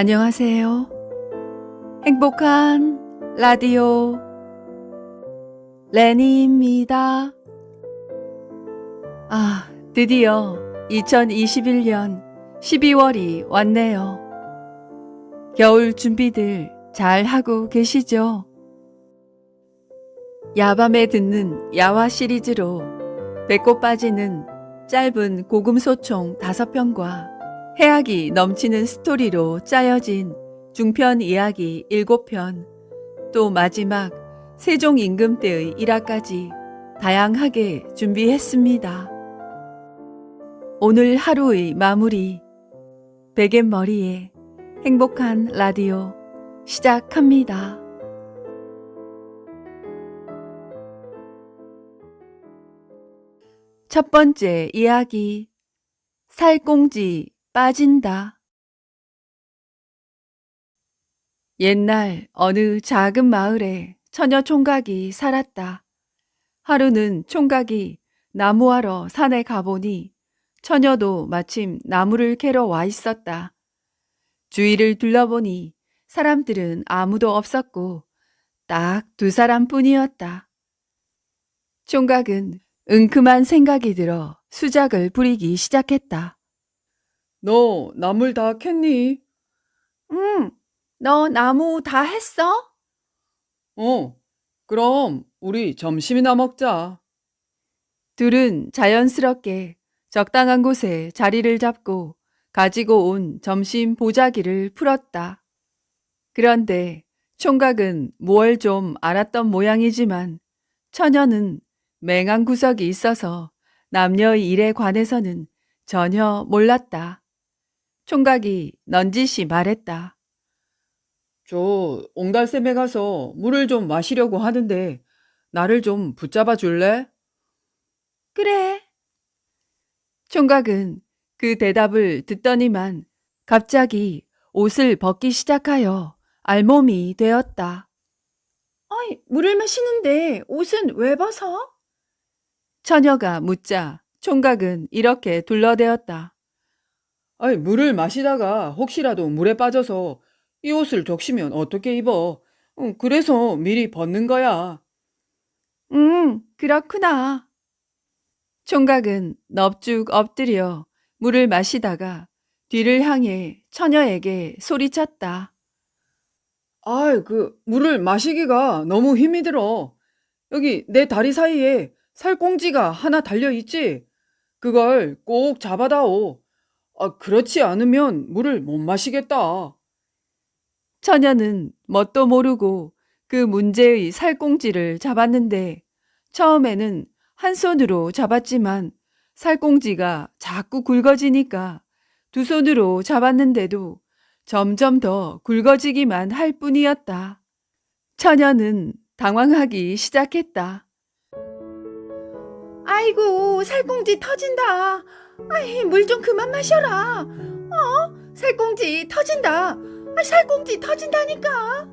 안녕하세요. 행복한 라디오 레니입니다. 드디어 2021년 12월이 왔네요. 겨울 준비들 잘 하고 계시죠? 야밤에 듣는 야화 시리즈로 배꼽 빠지는 짧은 고금소총 5편과 해악이 넘치는 스토리로 짜여진 중편 이야기 7편, 또 마지막 세종 임금 때의 일화까지 다양하게 준비했습니다. 오늘 하루의 마무리, 베갯머리의 행복한 라디오 시작합니다. 첫 번째 이야기, 살꽁지 빠진다. 옛날 어느 작은 마을에 처녀 총각이 살았다. 하루는 총각이 나무하러 산에 가보니 처녀도 마침 나무를 캐러 와 있었다. 주위를 둘러보니 사람들은 아무도 없었고 딱 2사람뿐이었다. 총각은 은큼한 생각이 들어 수작을 부리기 시작했다. 너 나물 다 캤니? 응, 너 나무 다 했어? 그럼 우리 점심이나 먹자. 둘은 자연스럽게 적당한 곳에 자리를 잡고 가지고 온 점심 보자기를 풀었다. 그런데 총각은 뭘 좀 알았던 모양이지만 처녀는 맹한 구석이 있어서 남녀의 일에 관해서는 전혀 몰랐다. 총각이 넌지시 말했다. 저 옹달샘에 가서 물을 좀 마시려고 하는데 나를 좀 붙잡아 줄래? 그래. 총각은 그 대답을 듣더니만 갑자기 옷을 벗기 시작하여 알몸이 되었다. 아이, 물을 마시는데 옷은 왜 벗어? 처녀가 묻자 총각은 이렇게 둘러대었다. 아이, 물을 마시다가 혹시라도 물에 빠져서 이 옷을 적시면 어떻게 입어? 그래서 미리 벗는 거야. 그렇구나. 총각은 넙죽 엎드려 물을 마시다가 뒤를 향해 처녀에게 소리쳤다. 아이, 물을 마시기가 너무 힘이 들어. 여기 내 다리 사이에 살꽁지가 하나 달려 있지? 그걸 꼭 잡아다오. 그렇지 않으면 물을 못 마시겠다. 처녀는 뭣도 모르고 그 문제의 살꽁지를 잡았는데 처음에는 한 손으로 잡았지만 살꽁지가 자꾸 굵어지니까 2손으로 잡았는데도 점점 더 굵어지기만 할 뿐이었다. 처녀는 당황하기 시작했다. 아이고, 살꽁지 터진다. 아이, 물 좀 그만 마셔라. 살꽁지 터진다. 살꽁지 터진다니까.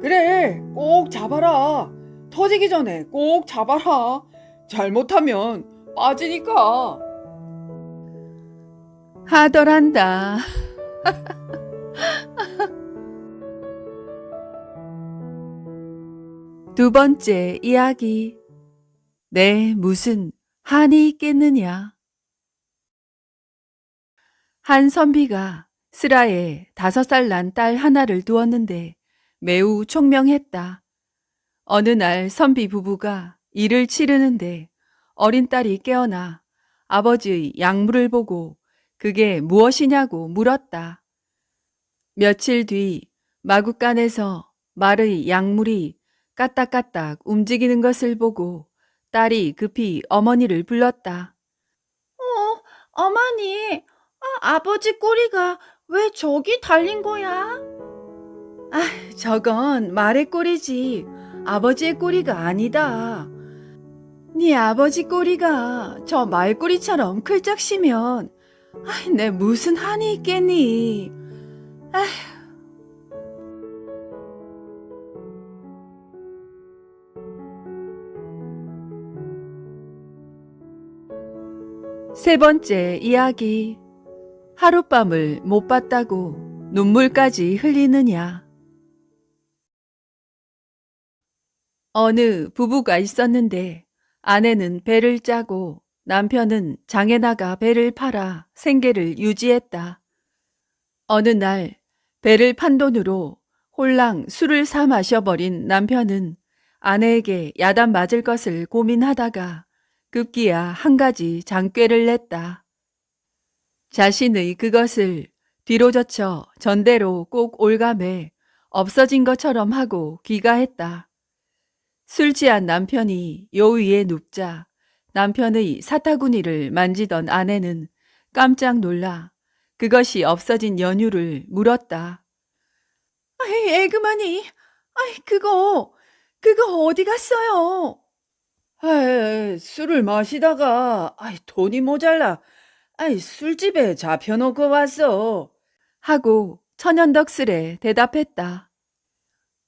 그래, 꼭 잡아라. 터지기 전에 꼭 잡아라. 잘못하면 빠지니까. 하더란다. 두 번째 이야기. 내 무슨 한이 있겠느냐. 한 선비가 슬하에 5살 난 딸 하나를 두었는데 매우 총명했다. 어느 날 선비 부부가 일을 치르는데 어린 딸이 깨어나 아버지의 약물을 보고 그게 무엇이냐고 물었다. 며칠 뒤 마구간에서 말의 약물이 까딱까딱 움직이는 것을 보고 딸이 급히 어머니를 불렀다. 어머니, 아버지 꼬리가 왜 저기 달린 거야? 저건 말의 꼬리지. 아버지의 꼬리가 아니다. 네 아버지 꼬리가 저 말꼬리처럼 클적시면 내 무슨 한이 있겠니? 세 번째 이야기. 하룻밤을 못 봤다고 눈물까지 흘리느냐. 어느 부부가 있었는데 아내는 배를 짜고 남편은 장에 나가 배를 팔아 생계를 유지했다. 어느 날 배를 판 돈으로 홀랑 술을 사 마셔버린 남편은 아내에게 야단 맞을 것을 고민하다가 급기야 한 가지 장꾀를 냈다. 자신의 그것을 뒤로 젖혀 전대로 꼭 올감해 없어진 것처럼 하고 귀가했다. 술 취한 남편이 요 위에 눕자 남편의 사타구니를 만지던 아내는 깜짝 놀라 그것이 없어진 연유를 물었다. 아이, 에그머니. 아이, 그거 어디 갔어요? 술을 마시다가, 돈이 모자라. 술집에 잡혀놓고 왔어. 하고 천연덕스레 대답했다.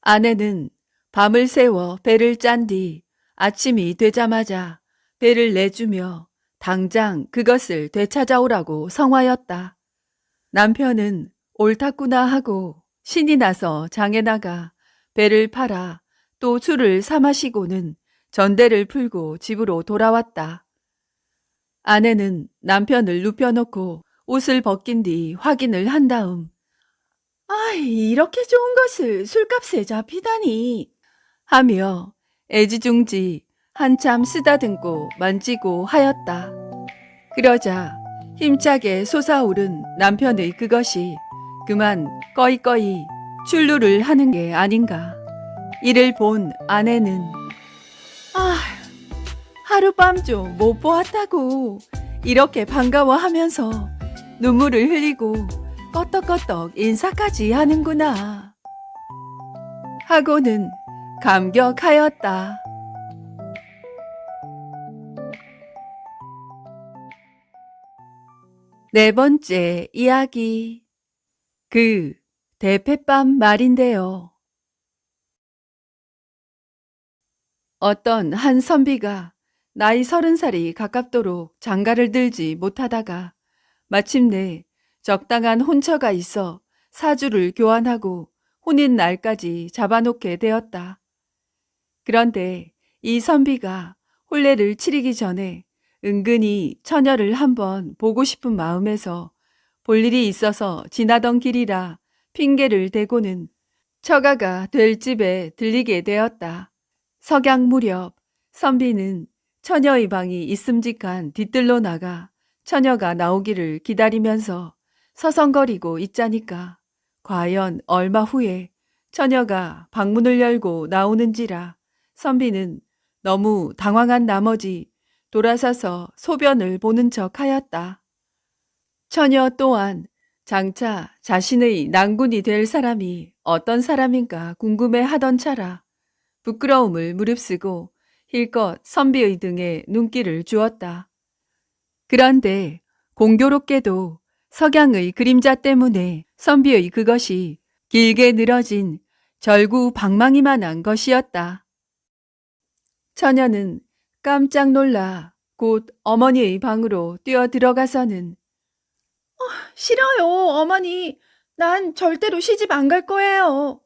아내는 밤을 새워 배를 짠 뒤 아침이 되자마자 배를 내주며 당장 그것을 되찾아오라고 성화였다. 남편은 옳았구나 하고 신이 나서 장에 나가 배를 팔아 또 술을 사 마시고는 전대를 풀고 집으로 돌아왔다. 아내는 남편을 눕혀놓고 옷을 벗긴 뒤 확인을 한 다음 아이, 이렇게 좋은 것을 술값에 잡히다니. 하며 애지중지 한참 쓰다듬고 만지고 하였다. 그러자 힘차게 솟아오른 남편의 그것이 그만 꺼이꺼이 출루를 하는 게 아닌가. 이를 본 아내는 아, 하룻밤 좀 못 보았다고 이렇게 반가워하면서 눈물을 흘리고 껐덕껐덕 인사까지 하는구나 하고는 감격하였다. 네 번째 이야기. 그 대패밤 말인데요. 어떤 한 선비가 나이 30살이 가깝도록 장가를 들지 못하다가 마침내 적당한 혼처가 있어 사주를 교환하고 혼인 날까지 잡아놓게 되었다. 그런데 이 선비가 혼례를 치르기 전에 은근히 처녀를 한번 보고 싶은 마음에서 볼 일이 있어서 지나던 길이라 핑계를 대고는 처가가 될 집에 들리게 되었다. 석양 무렵 선비는 처녀의 방이 있음직한 뒤뜰로 나가 처녀가 나오기를 기다리면서 서성거리고 있자니까 과연 얼마 후에 처녀가 방문을 열고 나오는지라 선비는 너무 당황한 나머지 돌아서서 소변을 보는 척 하였다. 처녀 또한 장차 자신의 낭군이 될 사람이 어떤 사람인가 궁금해 하던 차라 부끄러움을 무릅쓰고 힐껏 선비의 등에 눈길을 주었다. 그런데 공교롭게도 석양의 그림자 때문에 선비의 그것이 길게 늘어진 절구 방망이만한 것이었다. 처녀는 깜짝 놀라 곧 어머니의 방으로 뛰어 들어가서는 싫어요, 어머니. 난 절대로 시집 안 갈 거예요.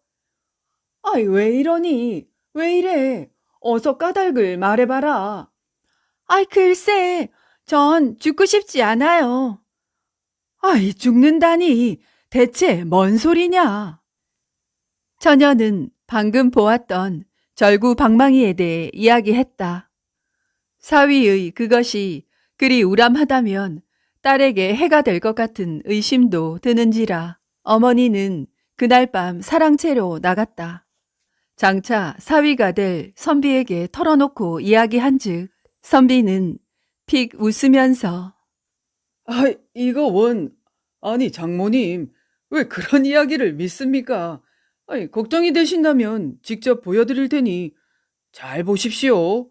아이, 왜 이러니? 왜 이래? 어서 까닭을 말해봐라. 아이, 글쎄, 전 죽고 싶지 않아요. 아이, 죽는다니. 대체 뭔 소리냐? 처녀는 방금 보았던 절구 방망이에 대해 이야기했다. 사위의 그것이 그리 우람하다면 딸에게 해가 될 것 같은 의심도 드는지라 어머니는 그날 밤 사랑채로 나갔다. 장차 사위가 될 선비에게 털어놓고 이야기한즉 선비는 픽 웃으면서 이거 아니, 장모님, 왜 그런 이야기를 믿습니까? 걱정이 되신다면 직접 보여드릴 테니 잘 보십시오.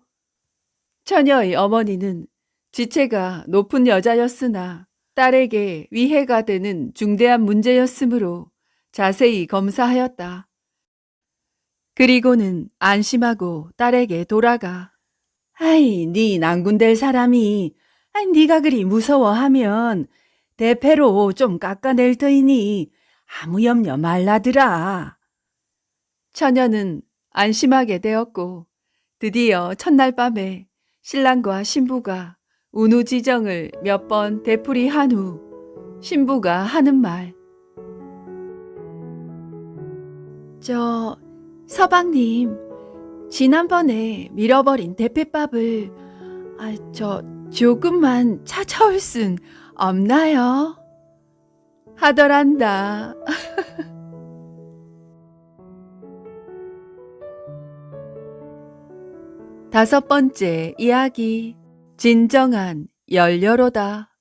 처녀의 어머니는 지체가 높은 여자였으나 딸에게 위해가 되는 중대한 문제였으므로 자세히 검사하였다. 그리고는 안심하고 딸에게 돌아가 아이, 네 낭군될 사람이 네가 그리 무서워하면 대패로 좀 깎아낼 터이니 아무 염려 말라드라. 처녀는 안심하게 되었고 드디어 첫날 밤에 신랑과 신부가 운우지정을 몇 번 되풀이한 후 신부가 하는 말. 서방님, 지난번에 밀어버린 대패밥을 조금만 찾아올 순 없나요? 하더란다. 다섯 번째 이야기. 진정한 열려로다.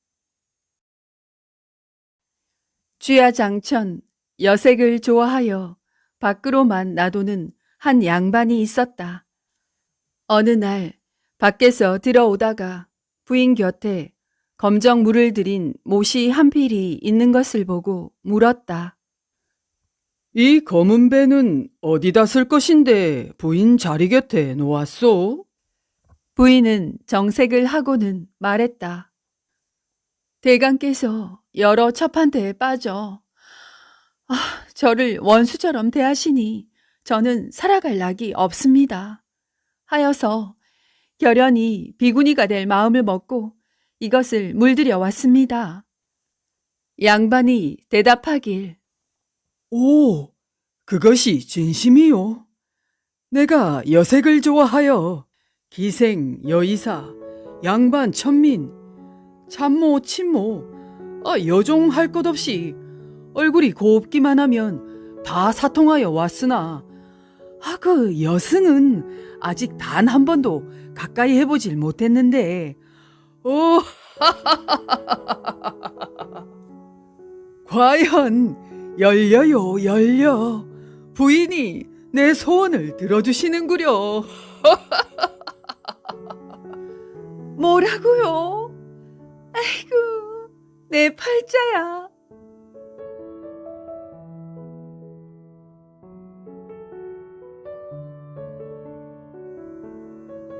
쥐야장천 여색을 좋아하여 밖으로만 놔두는 한 양반이 있었다. 어느 날 밖에서 들어오다가 부인 곁에 검정 물을 들인 못이 한 필이 있는 것을 보고 물었다. 이 검은 배는 어디다 쓸 것인데 부인 자리 곁에 놓았소? 부인은 정색을 하고는 말했다. 대감께서 여러 첩한테에 빠져 저를 원수처럼 대하시니 저는 살아갈 낙이 없습니다. 하여서 결연히 비구니가 될 마음을 먹고 이것을 물들여 왔습니다. 양반이 대답하길. 오, 그것이 진심이요. 내가 여색을 좋아하여 기생, 여의사, 양반, 천민, 참모, 친모, 여종 할 것 없이 얼굴이 곱기만 하면 다 사통하여 왔으나 그 여승은 아직 단 한 번도 가까이 해보질 못했는데 과연 열려요 열려 부인이 내 소원을 들어주시는구려. 뭐라고요? 아이고, 내 팔자야.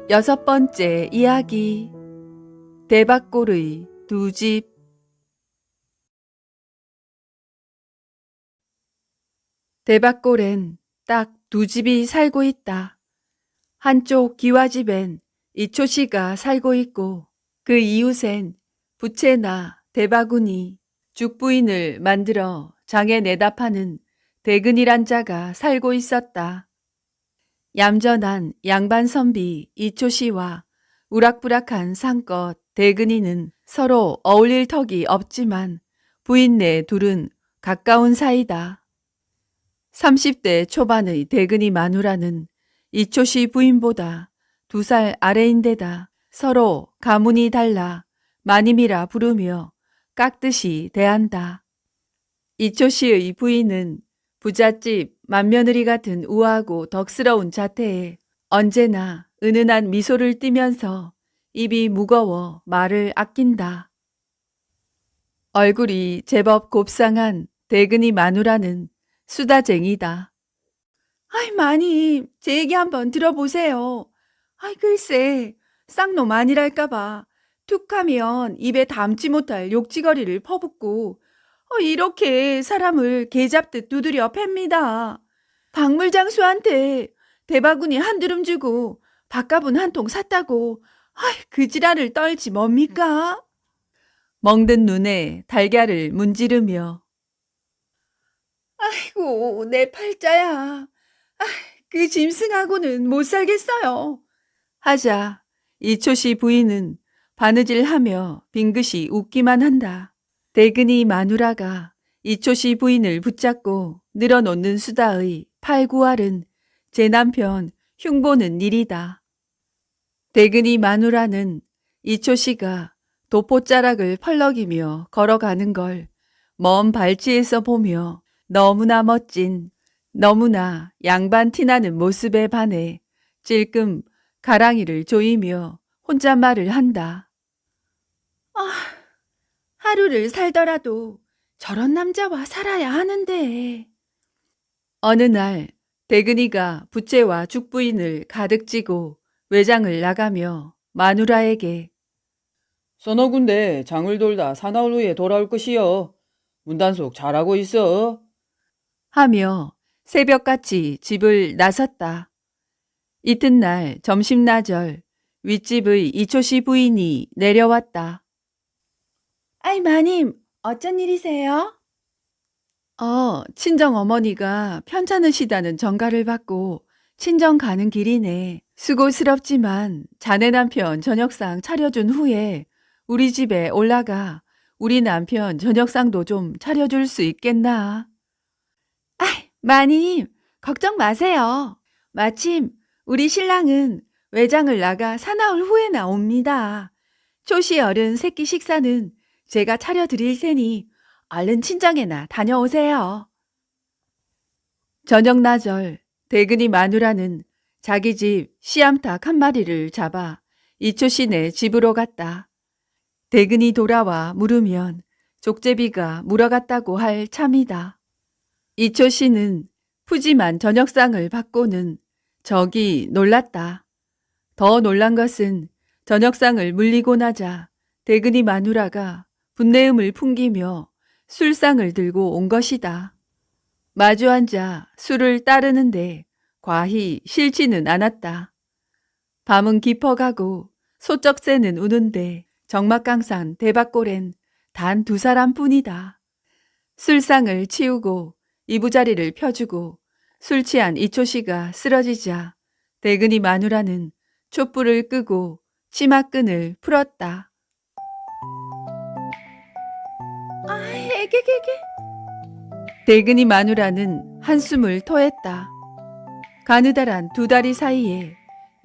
여섯 번째 이야기. 대박골의 두 집. 대박골엔 딱 두 집이 살고 있다. 한쪽 기와집엔 이초씨가 살고 있고 그 이웃엔 부채나 대바구니, 죽부인을 만들어 장에 내다 파는 대근이란 자가 살고 있었다. 얌전한 양반 선비 이초씨와 우락부락한 상껏 대근이는 서로 어울릴 턱이 없지만 부인네 둘은 가까운 사이다. 30대 초반의 대근이 마누라는 이초씨 부인보다 2살 아래인데다 서로 가문이 달라 마님이라 부르며 깍듯이 대한다. 이초씨의 부인은 부잣집 맏며느리 같은 우아하고 덕스러운 자태에 언제나 은은한 미소를 띠면서 입이 무거워 말을 아낀다. 얼굴이 제법 곱상한 대근이 마누라는 수다쟁이다. 마님, 제 얘기 한번 들어보세요. 글쎄, 쌍놈 아니랄까봐 툭하면 입에 담지 못할 욕지거리를 퍼붓고 이렇게 사람을 개잡듯 두드려 팹니다. 박물장수한테 대바구니 한 두름 주고 밥값은 한 통 샀다고 그 지랄을 떨지 뭡니까? 멍든 눈에 달걀을 문지르며 아이고, 내 팔자야. 그 짐승하고는 못 살겠어요. 하자 이초씨 부인은 바느질하며 빙긋이 웃기만 한다. 대근이 마누라가 이초씨 부인을 붙잡고 늘어놓는 수다의 8, 9알은 제 남편 흉보는 일이다. 대근이 마누라는 이초씨가 도포자락을 펄럭이며 걸어가는 걸 먼 발치에서 보며 너무나 멋진, 너무나 양반 티나는 모습에 반해 찔끔 가랑이를 조이며 혼잣말을 한다. 하루를 살더라도 저런 남자와 살아야 하는데. 어느 날 대근이가 부채와 죽부인을 가득 쥐고 외장을 나가며 마누라에게 서너 군데 장을 돌다 사나흘 후에 돌아올 것이여. 문단속 잘하고 있어. 하며 새벽같이 집을 나섰다. 이튿날 점심나절 윗집의 이초씨 부인이 내려왔다. 아이, 마님, 어쩐 일이세요? 친정 어머니가 편찮으시다는 전가를 받고 친정 가는 길이네. 수고스럽지만 자네 남편 저녁상 차려준 후에 우리 집에 올라가 우리 남편 저녁상도 좀 차려줄 수 있겠나? 아이, 마님, 걱정 마세요. 마침 우리 신랑은 외장을 나가 사나흘 후에 나옵니다. 초시 어른 새끼 식사는 제가 차려드릴 테니 얼른 친정에나 다녀오세요. 저녁나절 대근이 마누라는 자기 집 씨암탉 한 마리를 잡아 이초씨네 집으로 갔다. 대근이 돌아와 물으면 족제비가 물어갔다고 할 참이다. 이초씨는 푸짐한 저녁상을 받고는 적이 놀랐다. 더 놀란 것은 저녁상을 물리고 나자 대근이 마누라가 분내음을 풍기며 술상을 들고 온 것이다. 마주 앉아 술을 따르는데 과히 싫지는 않았다. 밤은 깊어가고 소쩍새는 우는데 정막강산 대밭골엔 단 2사람뿐이다. 술상을 치우고 이부자리를 펴주고 술 취한 이초씨가 쓰러지자 대근이 마누라는 촛불을 끄고 치마끈을 풀었다. 아이, 애기기기. 대근이 마누라는 한숨을 토했다. 가느다란 2다리 사이에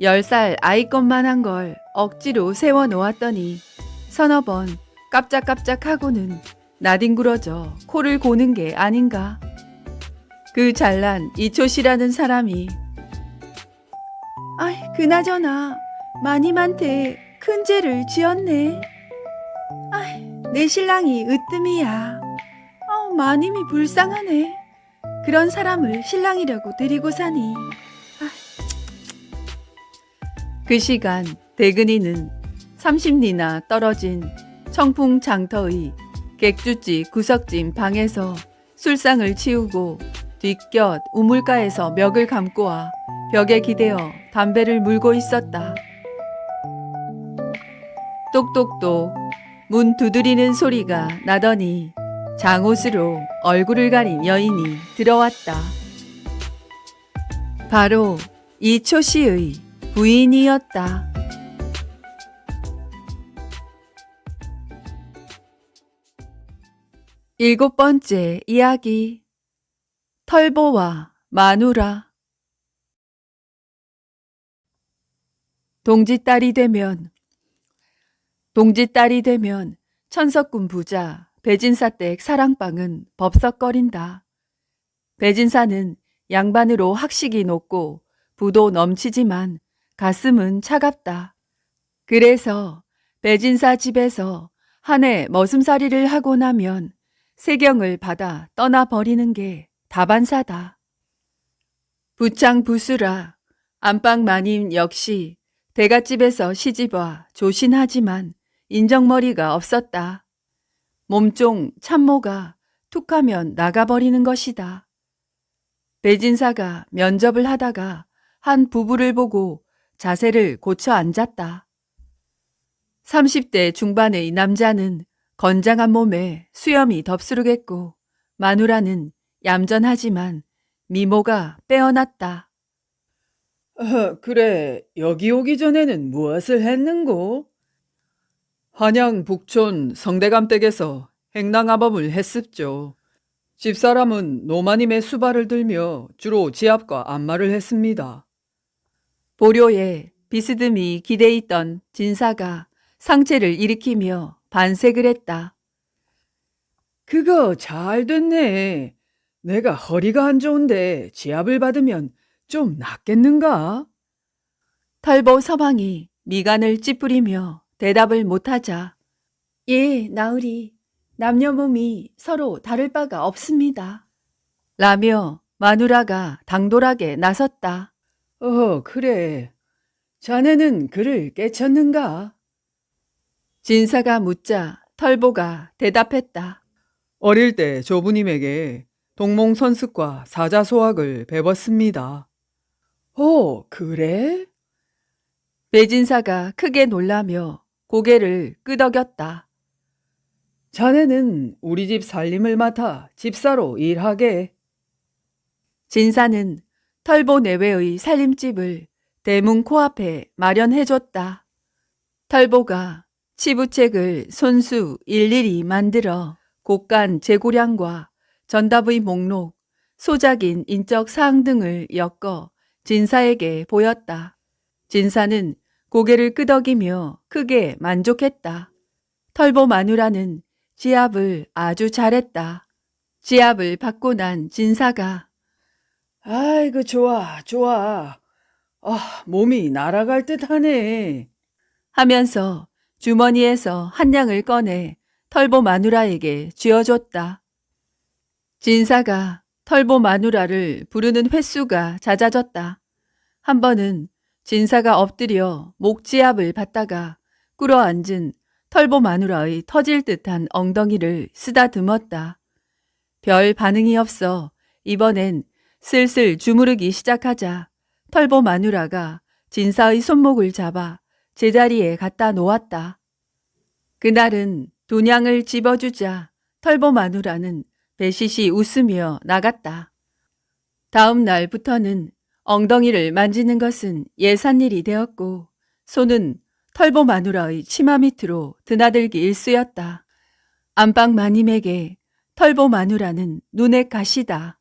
10살 아이 것만한 걸 억지로 세워놓았더니 서너 번 깜짝깜짝하고는 나뒹굴어져 코를 고는 게 아닌가. 그 잘난 이초씨라는 사람이 아이, 그나저나 마님한테 큰 죄를 지었네. 아이, 내 신랑이 으뜸이야. 마님이 불쌍하네. 그런 사람을 신랑이라고 데리고 사니. 그 시간 대근이는 30리나 떨어진 청풍장터의 객주지 구석진 방에서 술상을 치우고 뒷곁 우물가에서 멱을 감고 와 벽에 기대어 담배를 물고 있었다. 똑똑똑 문 두드리는 소리가 나더니 장옷으로 얼굴을 가린 여인이 들어왔다. 바로 이초씨의 부인이었다. 7번째 이야기. 털보와 마누라. 동짓딸이 되면 천석군 부자 배진사댁 사랑방은 법석거린다. 배진사는 양반으로 학식이 높고 부도 넘치지만 가슴은 차갑다. 그래서 배진사 집에서 한 해 머슴살이를 하고 나면 세경을 받아 떠나버리는 게 다반사다. 부창 부수라 안방 마님 역시 대갓집에서 시집와 조신하지만 인정머리가 없었다. 몸종 참모가 툭하면 나가버리는 것이다. 배진사가 면접을 하다가 한 부부를 보고 자세를 고쳐 앉았다. 30대 중반의 남자는 건장한 몸에 수염이 덥수룩했고 마누라는 얌전하지만 미모가 빼어났다. 그래, 여기 오기 전에는 무엇을 했는고? 한양 북촌 성대감댁에서 행랑아범을 했습죠. 집사람은 노마님의 수발을 들며 주로 지압과 안마를 했습니다. 보료에 비스듬히 기대 있던 진사가 상체를 일으키며 반색을 했다. 그거 잘 됐네. 내가 허리가 안 좋은데 지압을 받으면 좀 낫겠는가? 털보 서방이 미간을 찌푸리며 대답을 못하자 예, 나으리. 남녀 몸이 서로 다를 바가 없습니다. 라며 마누라가 당돌하게 나섰다. 그래. 자네는 그를 깨쳤는가? 진사가 묻자 털보가 대답했다. 어릴 때 조부님에게 동몽선습과 사자소학을 배웠습니다. 그래? 배진사가 크게 놀라며 고개를 끄덕였다. 자네는 우리 집 살림을 맡아 집사로 일하게. 진사는 털보 내외의 살림집을 대문 코앞에 마련해줬다. 털보가 치부책을 손수 일일이 만들어 곡간 재고량과 전답의 목록, 소작인 인적 사항 등을 엮어 진사에게 보였다. 진사는 고개를 끄덕이며 크게 만족했다. 털보 마누라는 지압을 아주 잘했다. 지압을 받고 난 진사가 아이고, 좋아, 좋아. 몸이 날아갈 듯 하네. 하면서 주머니에서 한 양을 꺼내 털보 마누라에게 쥐어줬다. 진사가 털보 마누라를 부르는 횟수가 잦아졌다. 한 번은 진사가 엎드려 목지압을 받다가 꿇어앉은 털보 마누라의 터질 듯한 엉덩이를 쓰다듬었다. 별 반응이 없어 이번엔 슬슬 주무르기 시작하자 털보 마누라가 진사의 손목을 잡아 제자리에 갖다 놓았다. 그날은 돈양을 집어주자 털보 마누라는 배시시 웃으며 나갔다. 다음 날부터는 엉덩이를 만지는 것은 예산일이 되었고 손은 털보 마누라의 치마 밑으로 드나들기 일쑤였다. 안방 마님에게 털보 마누라는 눈의 가시다.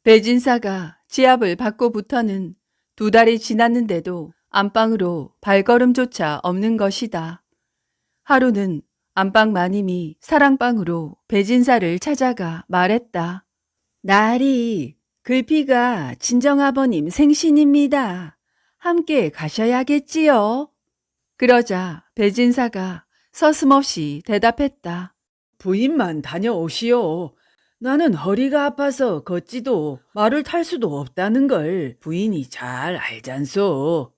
배진사가 지압을 받고부터는 2달이 지났는데도 안방으로 발걸음조차 없는 것이다. 하루는 안방 마님이 사랑방으로 배진사를 찾아가 말했다. 날이 글피가 친정아버님 생신입니다. 함께 가셔야겠지요. 그러자 배진사가 서슴없이 대답했다. 부인만 다녀오시오. 나는 허리가 아파서 걷지도 말을 탈 수도 없다는 걸 부인이 잘 알잖소.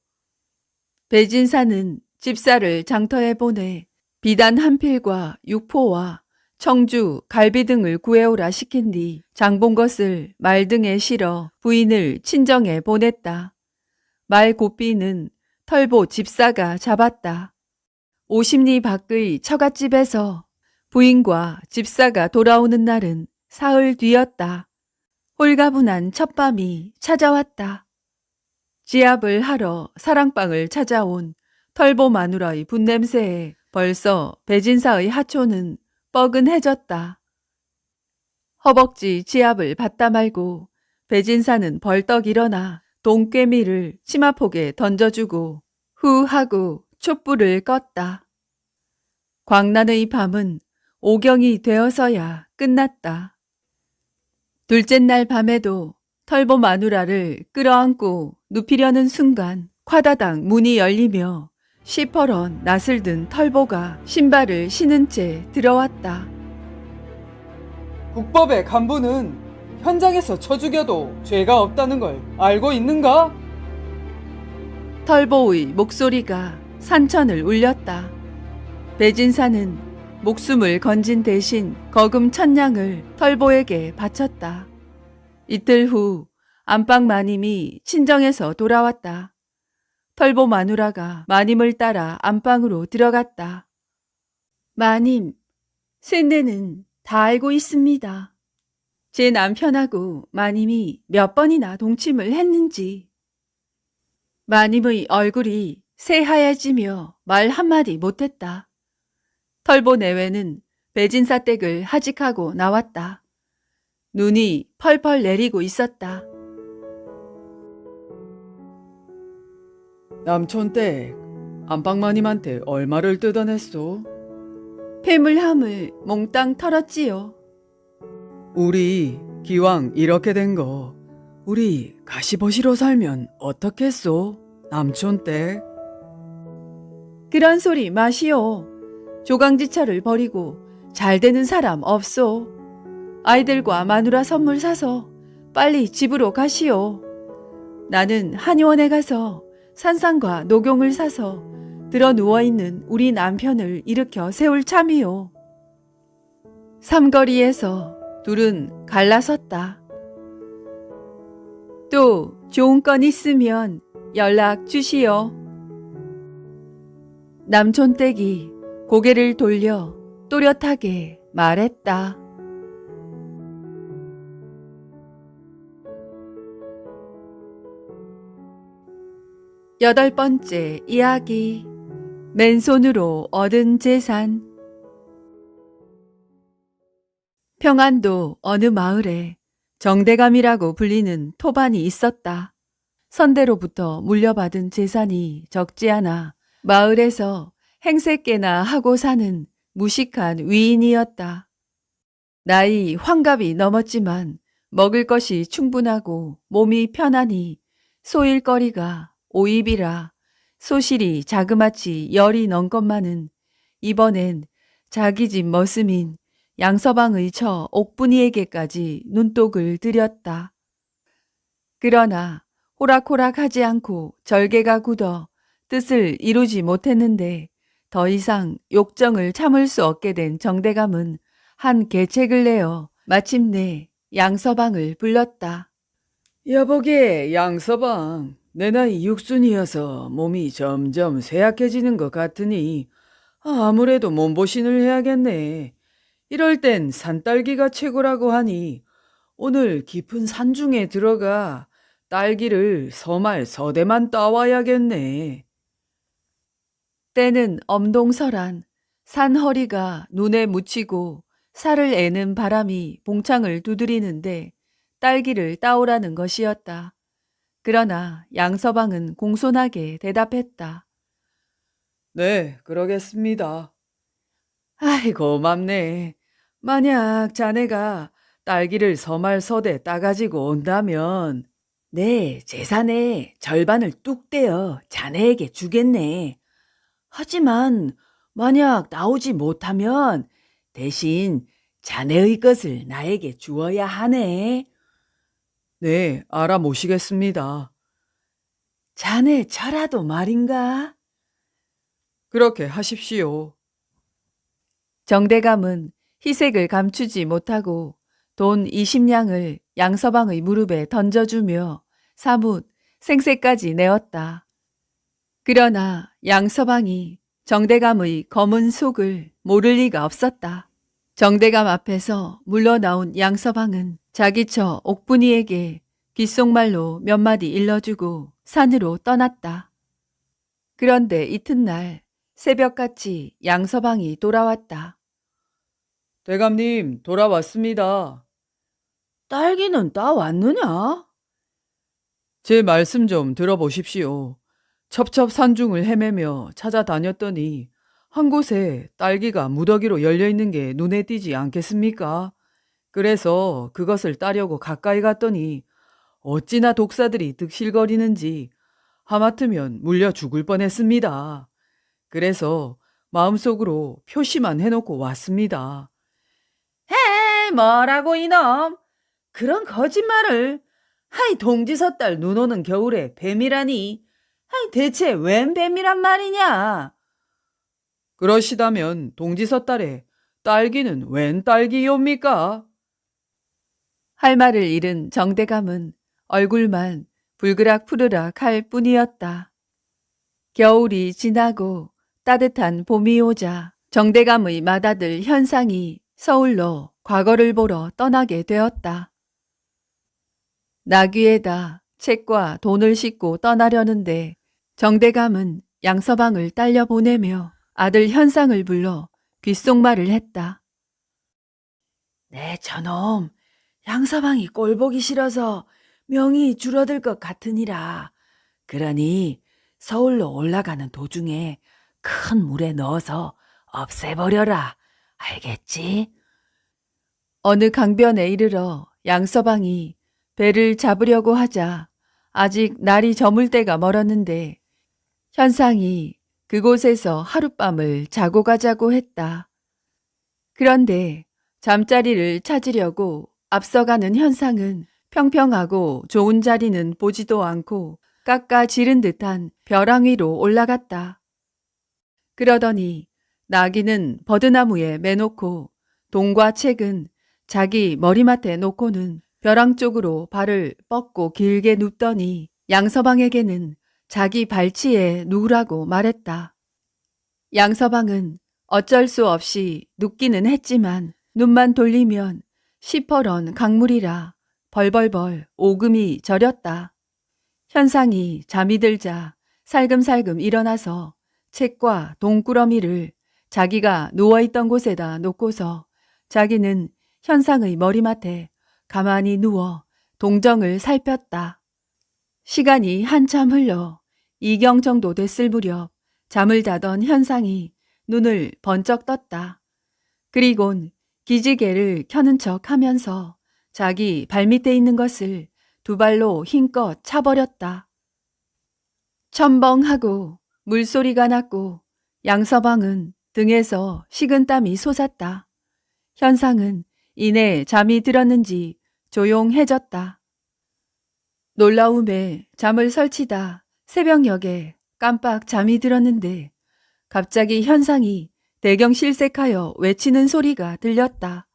배진사는 집사를 장터에 보내 비단 한 필과 육포와 청주, 갈비 등을 구해오라 시킨 뒤 장본 것을 말등에 실어 부인을 친정에 보냈다. 말 고삐는 털보 집사가 잡았다. 50리 밖의 처갓집에서 부인과 집사가 돌아오는 날은 사흘 뒤였다. 홀가분한 첫밤이 찾아왔다. 지압을 하러 사랑방을 찾아온 털보 마누라의 분냄새에 벌써 배진사의 하초는 뻐근해졌다. 허벅지 지압을 받다 말고 배진사는 벌떡 일어나 동꾀미를 치마폭에 던져주고 후 하고 촛불을 껐다. 광란의 밤은 오경이 되어서야 끝났다. 둘째 날 밤에도 털보 마누라를 끌어안고 눕히려는 순간 콰다당 문이 열리며 시퍼런 낯을 든 털보가 신발을 신은 채 들어왔다. 국법의 간부는 현장에서 쳐 죽여도 죄가 없다는 걸 알고 있는가? 털보의 목소리가 산천을 울렸다. 배진사는 목숨을 건진 대신 거금 1000냥을 털보에게 바쳤다. 이틀 후 안방 마님이 친정에서 돌아왔다. 털보 마누라가 마님을 따라 안방으로 들어갔다. 마님, 쇤내는 다 알고 있습니다. 제 남편하고 마님이 몇 번이나 동침을 했는지. 마님의 얼굴이 새하얘지며 말 한마디 못했다. 털보 내외는 배진사 댁을 하직하고 나왔다. 눈이 펄펄 내리고 있었다. 남촌댁 안방마님한테 얼마를 뜯어냈소? 폐물함을 몽땅 털었지요. 우리 기왕 이렇게 된 거 우리 가시버시로 살면 어떻겠소? 남촌댁. 그런 소리 마시오. 조강지처를 버리고 잘 되는 사람 없소. 아이들과 마누라 선물 사서 빨리 집으로 가시오. 나는 한의원에 가서 산상과 녹용을 사서 들어 누워있는 우리 남편을 일으켜 세울 참이요. 삼거리에서 둘은 갈라섰다. 또 좋은 건 있으면 연락 주시오. 남촌댁이 고개를 돌려 또렷하게 말했다. 8번째 이야기. 맨손으로 얻은 재산. 평안도 어느 마을에 정대감이라고 불리는 토반이 있었다. 선대로부터 물려받은 재산이 적지 않아 마을에서 행세께나 하고 사는 무식한 위인이었다. 나이 환갑이 넘었지만 먹을 것이 충분하고 몸이 편하니 소일거리가 오입이라 소실이 자그마치 열이 넘건만은 이번엔 자기 집 머슴인 양서방의 처 옥분이에게까지 눈독을 들였다. 그러나 호락호락하지 않고 절개가 굳어 뜻을 이루지 못했는데 더 이상 욕정을 참을 수 없게 된 정대감은 한 계책을 내어 마침내 양서방을 불렀다. 여보게, 양서방. 내 나이 6순이어서 몸이 점점 쇠약해지는 것 같으니 아무래도 몸보신을 해야겠네. 이럴 땐 산딸기가 최고라고 하니 오늘 깊은 산중에 들어가 딸기를 서말 서대만 따와야겠네. 때는 엄동설한 산허리가 눈에 묻히고 살을 애는 바람이 봉창을 두드리는데 딸기를 따오라는 것이었다. 그러나 양서방은 공손하게 대답했다. 네, 그러겠습니다. 아이고, 고맙네. 만약 자네가 딸기를 서말 서대 따가지고 온다면 내 재산의 절반을 뚝 떼어 자네에게 주겠네. 하지만 만약 나오지 못하면 대신 자네의 것을 나에게 주어야 하네. 네, 알아모시겠습니다. 자네 처라도 말인가? 그렇게 하십시오. 정대감은 희색을 감추지 못하고 돈 20냥을 양서방의 무릎에 던져주며 사뭇 생색까지 내었다. 그러나 양서방이 정대감의 검은 속을 모를 리가 없었다. 정대감 앞에서 물러나온 양서방은 자기 처 옥분이에게 귓속말로 몇 마디 일러주고 산으로 떠났다. 그런데 이튿날 새벽같이 양서방이 돌아왔다. 대감님, 돌아왔습니다. 딸기는 따왔느냐? 제 말씀 좀 들어보십시오. 첩첩 산중을 헤매며 찾아다녔더니 한 곳에 딸기가 무더기로 열려있는 게 눈에 띄지 않겠습니까? 그래서 그것을 따려고 가까이 갔더니 어찌나 독사들이 득실거리는지 하마터면 물려 죽을 뻔했습니다. 그래서 마음속으로 표시만 해놓고 왔습니다. 헤, 뭐라고 이놈? 그런 거짓말을. 하이, 동지섣달 눈 오는 겨울에 뱀이라니. 하이, 대체 웬 뱀이란 말이냐? 그러시다면 동지섣달에 딸기는 웬 딸기요입니까? 할 말을 잃은 정대감은 얼굴만 불그락 푸르락 할 뿐이었다. 겨울이 지나고 따뜻한 봄이 오자 정대감의 맏아들 현상이 서울로 과거를 보러 떠나게 되었다. 나귀에다 책과 돈을 싣고 떠나려는데 정대감은 양서방을 딸려 보내며 아들 현상을 불러 귓속말을 했다. 네, 저놈, 양서방이 꼴보기 싫어서 명이 줄어들 것 같으니라. 그러니 서울로 올라가는 도중에 큰 물에 넣어서 없애버려라. 알겠지? 어느 강변에 이르러 양서방이 배를 잡으려고 하자 아직 날이 저물 때가 멀었는데 현상이 그곳에서 하룻밤을 자고 가자고 했다. 그런데 잠자리를 찾으려고 앞서가는 현상은 평평하고 좋은 자리는 보지도 않고 깎아 지른 듯한 벼랑 위로 올라갔다. 그러더니 나귀는 버드나무에 매놓고 돈과 책은 자기 머리맡에 놓고는 벼랑 쪽으로 발을 뻗고 길게 눕더니 양서방에게는 자기 발치에 누우라고 말했다. 양서방은 어쩔 수 없이 눕기는 했지만 눈만 돌리면 시퍼런 강물이라 벌벌벌 오금이 저렸다. 현상이 잠이 들자 살금살금 일어나서 책과 돈꾸러미를 자기가 누워있던 곳에다 놓고서 자기는 현상의 머리맡에 가만히 누워 동정을 살폈다. 시간이 한참 흘러 이경 정도 됐을 무렵 잠을 자던 현상이 눈을 번쩍 떴다. 그리곤 기지개를 켜는 척 하면서 자기 발밑에 있는 것을 두 발로 힘껏 차버렸다. 첨벙하고 물소리가 났고 양서방은 등에서 식은땀이 솟았다. 현상은 이내 잠이 들었는지 조용해졌다. 놀라움에 잠을 설치다 새벽녘에 깜빡 잠이 들었는데 갑자기 현상이 대경실색하여 외치는 소리가 들렸다.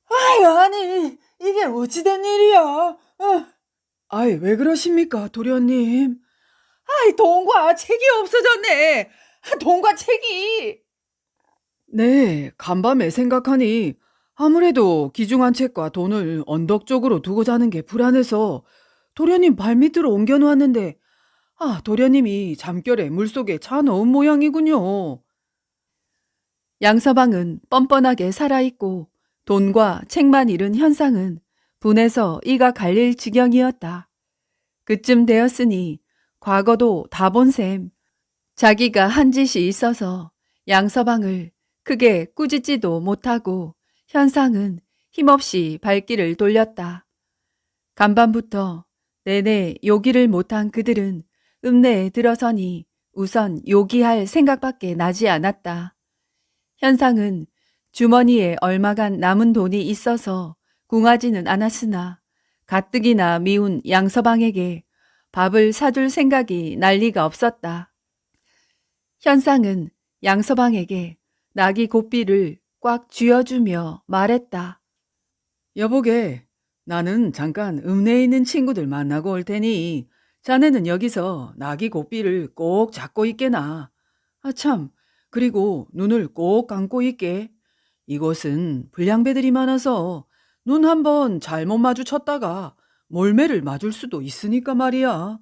아이, 아니, 이게 어찌된 일이야? 아이, 왜 그러십니까, 도련님? 아이, 돈과 책이 없어졌네. 돈과 책이. 네, 간밤에 생각하니 아무래도 귀중한 책과 돈을 언덕 쪽으로 두고 자는 게 불안해서 도련님 발밑으로 옮겨놓았는데, 도련님이 잠결에 물속에 차 넣은 모양이군요. 양서방은 뻔뻔하게 살아있고 돈과 책만 잃은 현상은 분해서 이가 갈릴 지경이었다. 그쯤 되었으니 과거도 다 본 셈. 자기가 한 짓이 있어서 양서방을 크게 꾸짖지도 못하고 현상은 힘없이 발길을 돌렸다. 간밤부터 내내 요기를 못한 그들은 읍내에 들어서니 우선 요기할 생각밖에 나지 않았다. 현상은 주머니에 얼마간 남은 돈이 있어서 궁하지는 않았으나 가뜩이나 미운 양서방에게 밥을 사줄 생각이 날 리가 없었다. 현상은 양서방에게 나귀 고삐를 꽉 쥐어주며 말했다. 여보게, 나는 잠깐 읍내에 있는 친구들 만나고 올 테니 자네는 여기서 나귀 고삐를 꼭 잡고 있게나. 참, 그리고 눈을 꼭 감고 있게. 이곳은 불량배들이 많아서 눈 한번 잘못 마주쳤다가 몰매를 맞을 수도 있으니까 말이야.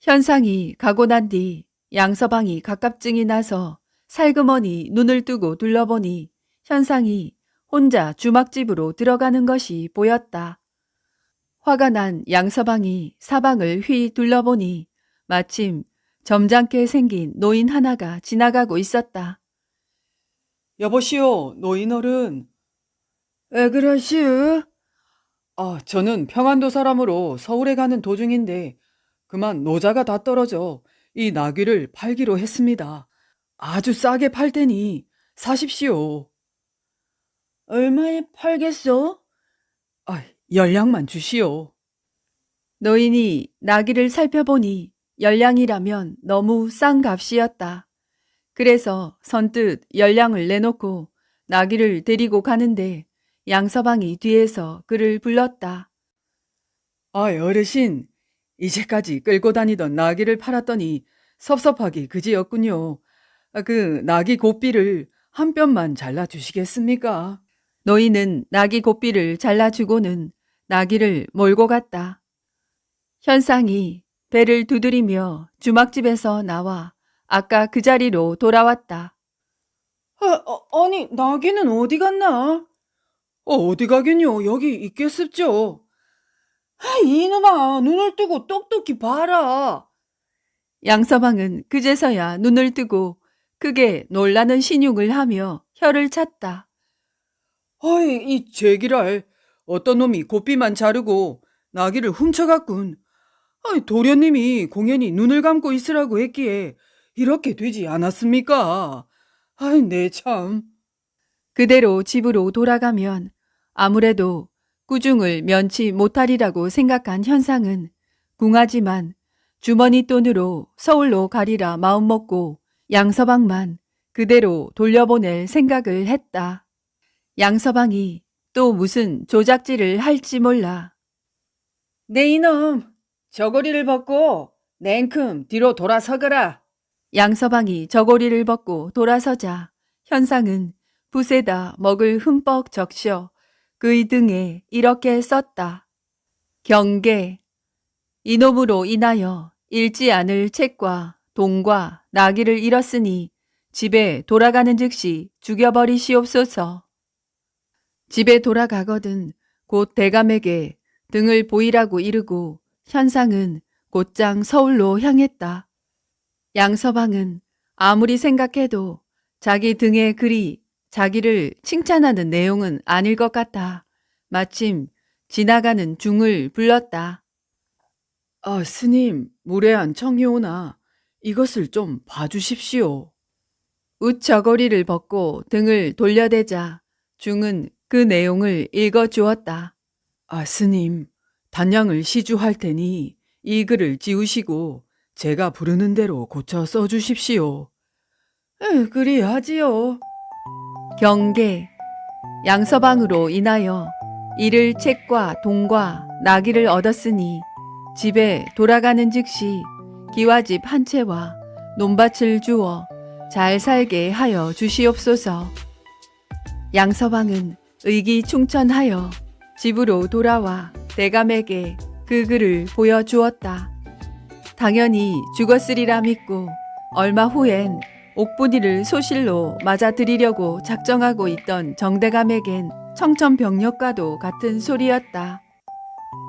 현상이 가고 난 뒤 양서방이 갑갑증이 나서 살그머니 눈을 뜨고 둘러보니 현상이 혼자 주막집으로 들어가는 것이 보였다. 화가 난 양서방이 사방을 휘 둘러보니 마침 점잖게 생긴 노인 하나가 지나가고 있었다. 여보시오, 노인어른. 왜 그러시우? 저는 평안도 사람으로 서울에 가는 도중인데 그만 노자가 다 떨어져 이 나귀를 팔기로 했습니다. 아주 싸게 팔 테니 사십시오. 얼마에 팔겠소? 열량만 주시오. 노인이 나귀를 살펴보니 열량이라면 너무 싼 값이었다. 그래서 선뜻 열량을 내놓고 나귀를 데리고 가는데 양서방이 뒤에서 그를 불렀다. 어르신, 이제까지 끌고 다니던 나귀를 팔았더니 섭섭하기 그지였군요. 그 나귀 고삐를 한 뼘만 잘라주시겠습니까? 노인은 나귀 고삐를 잘라주고는 나귀를 몰고 갔다. 현상이 배를 두드리며 주막집에서 나와 아까 그 자리로 돌아왔다. 아니, 나귀는 어디 갔나? 어디 가긴요. 여기 있겠습죠. 이놈아, 눈을 뜨고 똑똑히 봐라. 양서방은 그제서야 눈을 뜨고 크게 놀라는 신용을 하며 혀를 찼다. 이 제기랄. 어떤 놈이 고삐만 자르고 나귀를 훔쳐갔군. 도련님이 공연히 눈을 감고 있으라고 했기에 이렇게 되지 않았습니까? 네 참. 그대로 집으로 돌아가면 아무래도 꾸중을 면치 못하리라고 생각한 현상은 궁하지만 주머니 돈으로 서울로 가리라 마음먹고 양서방만 그대로 돌려보낼 생각을 했다. 양서방이 또 무슨 조작질을 할지 몰라. 네 이놈, 저고리를 벗고 냉큼 뒤로 돌아서거라. 양서방이 저고리를 벗고 돌아서자 현상은 붓에다 먹을 흠뻑 적셔 그의 등에 이렇게 썼다. 경계. 이놈으로 인하여 읽지 않을 책과 돈과 나귀를 잃었으니 집에 돌아가는 즉시 죽여버리시옵소서. 집에 돌아가거든 곧 대감에게 등을 보이라고 이르고 현상은 곧장 서울로 향했다. 양서방은 아무리 생각해도 자기 등의 글이 자기를 칭찬하는 내용은 아닐 것 같아 마침 지나가는 중을 불렀다. 아, 스님, 무례한 청이오나 이것을 좀 봐주십시오. 웃 저고리를 벗고 등을 돌려대자 중은 그 내용을 읽어주었다. 아, 스님, 단양을 시주할 테니 이 글을 지우시고 제가 부르는 대로 고쳐 써주십시오. 그리하지요. 경계. 양서방으로 인하여 잃을 책과 돈과 나귀를 얻었으니 집에 돌아가는 즉시 기와집 한 채와 논밭을 주어 잘 살게 하여 주시옵소서. 양서방은 의기충천하여 집으로 돌아와 대감에게 그 글을 보여주었다. 당연히 죽었으리라 믿고 얼마 후엔 옥분이를 소실로 맞아들이려고 작정하고 있던 정대감에겐 청천벽력과도 같은 소리였다.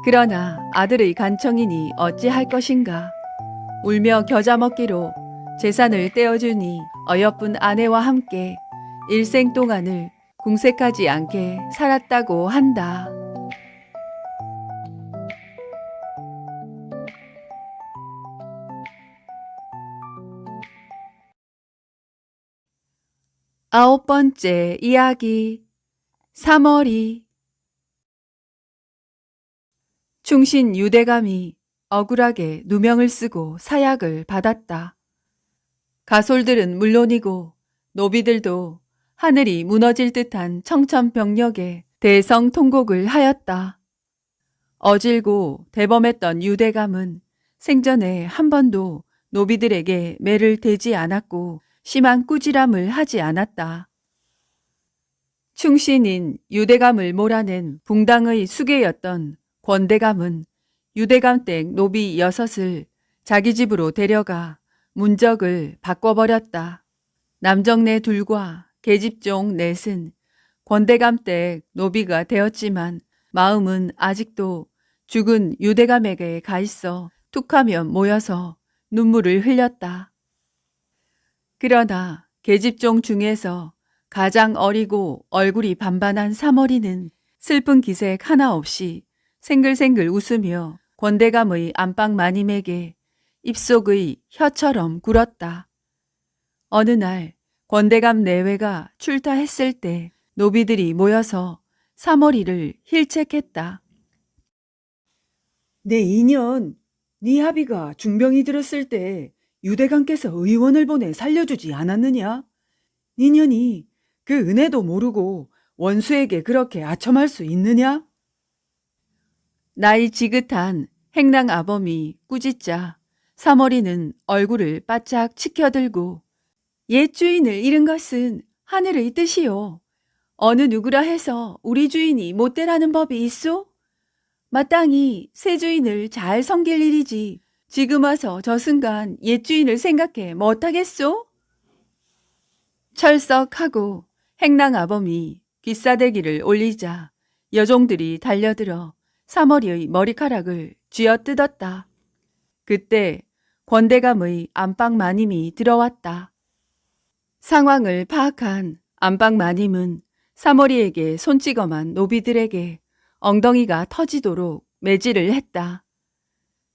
그러나 아들의 간청이니 어찌할 것인가. 울며 겨자 먹기로 재산을 떼어주니 어여쁜 아내와 함께 일생 동안을 궁색하지 않게 살았다고 한다. 아홉 번째 이야기. 3월이. 충신 유대감이 억울하게 누명을 쓰고 사약을 받았다. 가솔들은 물론이고 노비들도 하늘이 무너질 듯한 청천벽력에 대성통곡을 하였다. 어질고 대범했던 유대감은 생전에 한 번도 노비들에게 매를 대지 않았고 심한 꾸지람을 하지 않았다. 충신인 유대감을 몰아낸 붕당의 수계였던 권대감은 유대감 댁 노비 6을 자기 집으로 데려가 문적을 바꿔버렸다. 남정네 2과 계집종 4은 권대감 댁 노비가 되었지만 마음은 아직도 죽은 유대감에게 가 있어 툭하면 모여서 눈물을 흘렸다. 그러나 계집종 중에서 가장 어리고 얼굴이 반반한 3월이는 슬픈 기색 하나 없이 생글생글 웃으며 권대감의 안방 마님에게 입속의 혀처럼 굴었다. 어느 날 권대감 내외가 출타했을 때 노비들이 모여서 3월이를 힐책했다. 내 인연, 네 합의가 중병이 들었을 때 유대감께서 의원을 보내 살려주지 않았느냐? 네 년이 그 은혜도 모르고 원수에게 그렇게 아첨할 수 있느냐? 나이 지긋한 행랑 아범이 꾸짖자 3월이는 얼굴을 바짝 치켜들고 옛 주인을 잃은 것은 하늘의 뜻이요. 어느 누구라 해서 우리 주인이 못되라는 법이 있소? 마땅히 새 주인을 잘 섬길 일이지 지금 와서 저 순간 옛 주인을 생각해 못하겠소? 철썩하고 행랑 아범이 귀싸대기를 올리자 여종들이 달려들어 3월이의 머리카락을 쥐어뜯었다. 그때 권대감의 안방 마님이 들어왔다. 상황을 파악한 안방 마님은 3월이에게 손찌검한 노비들에게 엉덩이가 터지도록 매질을 했다.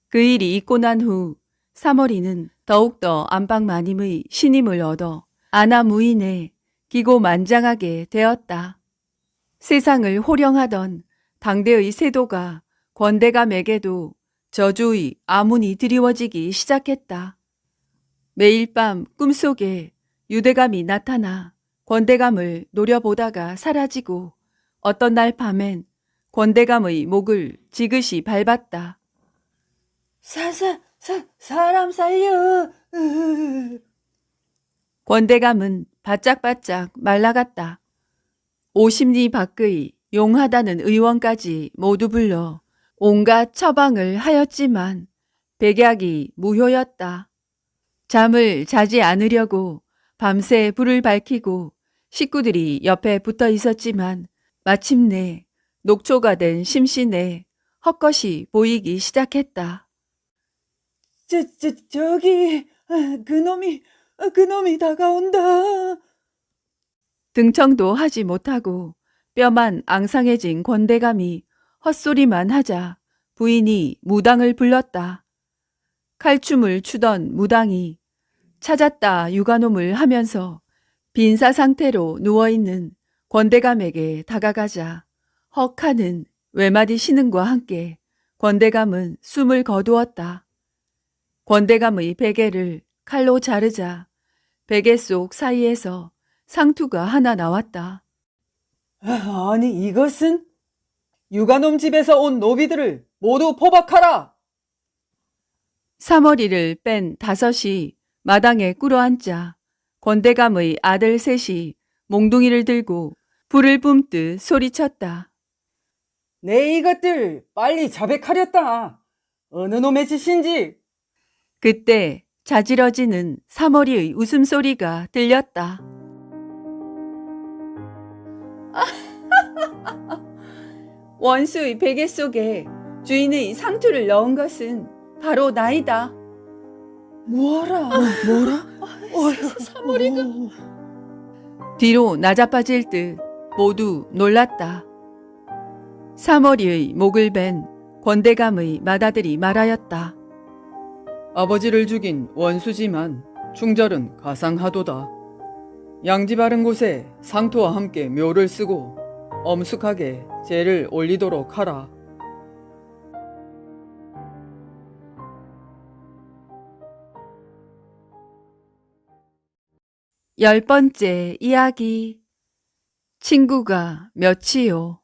그 일이 있고 난 후 3월이는 더욱더 안방 마님의 신임을 얻어 아나무인에 기고만장하게 되었다. 세상을 호령하던 당대의 세도가 권대감에게도 저주의 아문이 드리워지기 시작했다. 매일 밤 꿈속에 유대감이 나타나 권대감을 노려보다가 사라지고 어떤 날 밤엔 권대감의 목을 지그시 밟았다. 사람 살려. 권대감은 바짝바짝 말라갔다. 50리 밖의 용하다는 의원까지 모두 불러 온갖 처방을 하였지만 백약이 무효였다. 잠을 자지 않으려고 밤새 불을 밝히고 식구들이 옆에 붙어 있었지만 마침내 녹초가 된 심신에 헛것이 보이기 시작했다. 저기, 그놈이 다가온다. 등청도 하지 못하고 뼈만 앙상해진 권대감이 헛소리만 하자 부인이 무당을 불렀다. 칼춤을 추던 무당이 찾았다 유가놈을 하면서 빈사 상태로 누워있는 권대감에게 다가가자 헉하는 외마디 신음과 함께 권대감은 숨을 거두었다. 권대감의 베개를 칼로 자르자 베개 속 사이에서 상투가 하나 나왔다. 아니, 이것은? 유가놈 집에서 온 노비들을 모두 포박하라! 사머리를 뺀 다섯이 마당에 꿇어앉자 권대감의 아들 셋이 몽둥이를 들고 불을 뿜듯 소리쳤다. 내 이것들 빨리 자백하렸다. 어느 놈의 짓인지. 그때 자지러지는 사머리의 웃음소리가 들렸다. 원수의 베개 속에 주인의 상투를 넣은 것은 바로 나이다. 뭐라? 사머리가. 뒤로 나자빠질 듯 모두 놀랐다. 사머리의 목을 벤 권대감의 맏아들이 말하였다. 아버지를 죽인 원수지만 충절은 가상하도다. 양지 바른 곳에 상토와 함께 묘를 쓰고 엄숙하게 제를 올리도록 하라. 열 번째 이야기. 친구가 몇이요?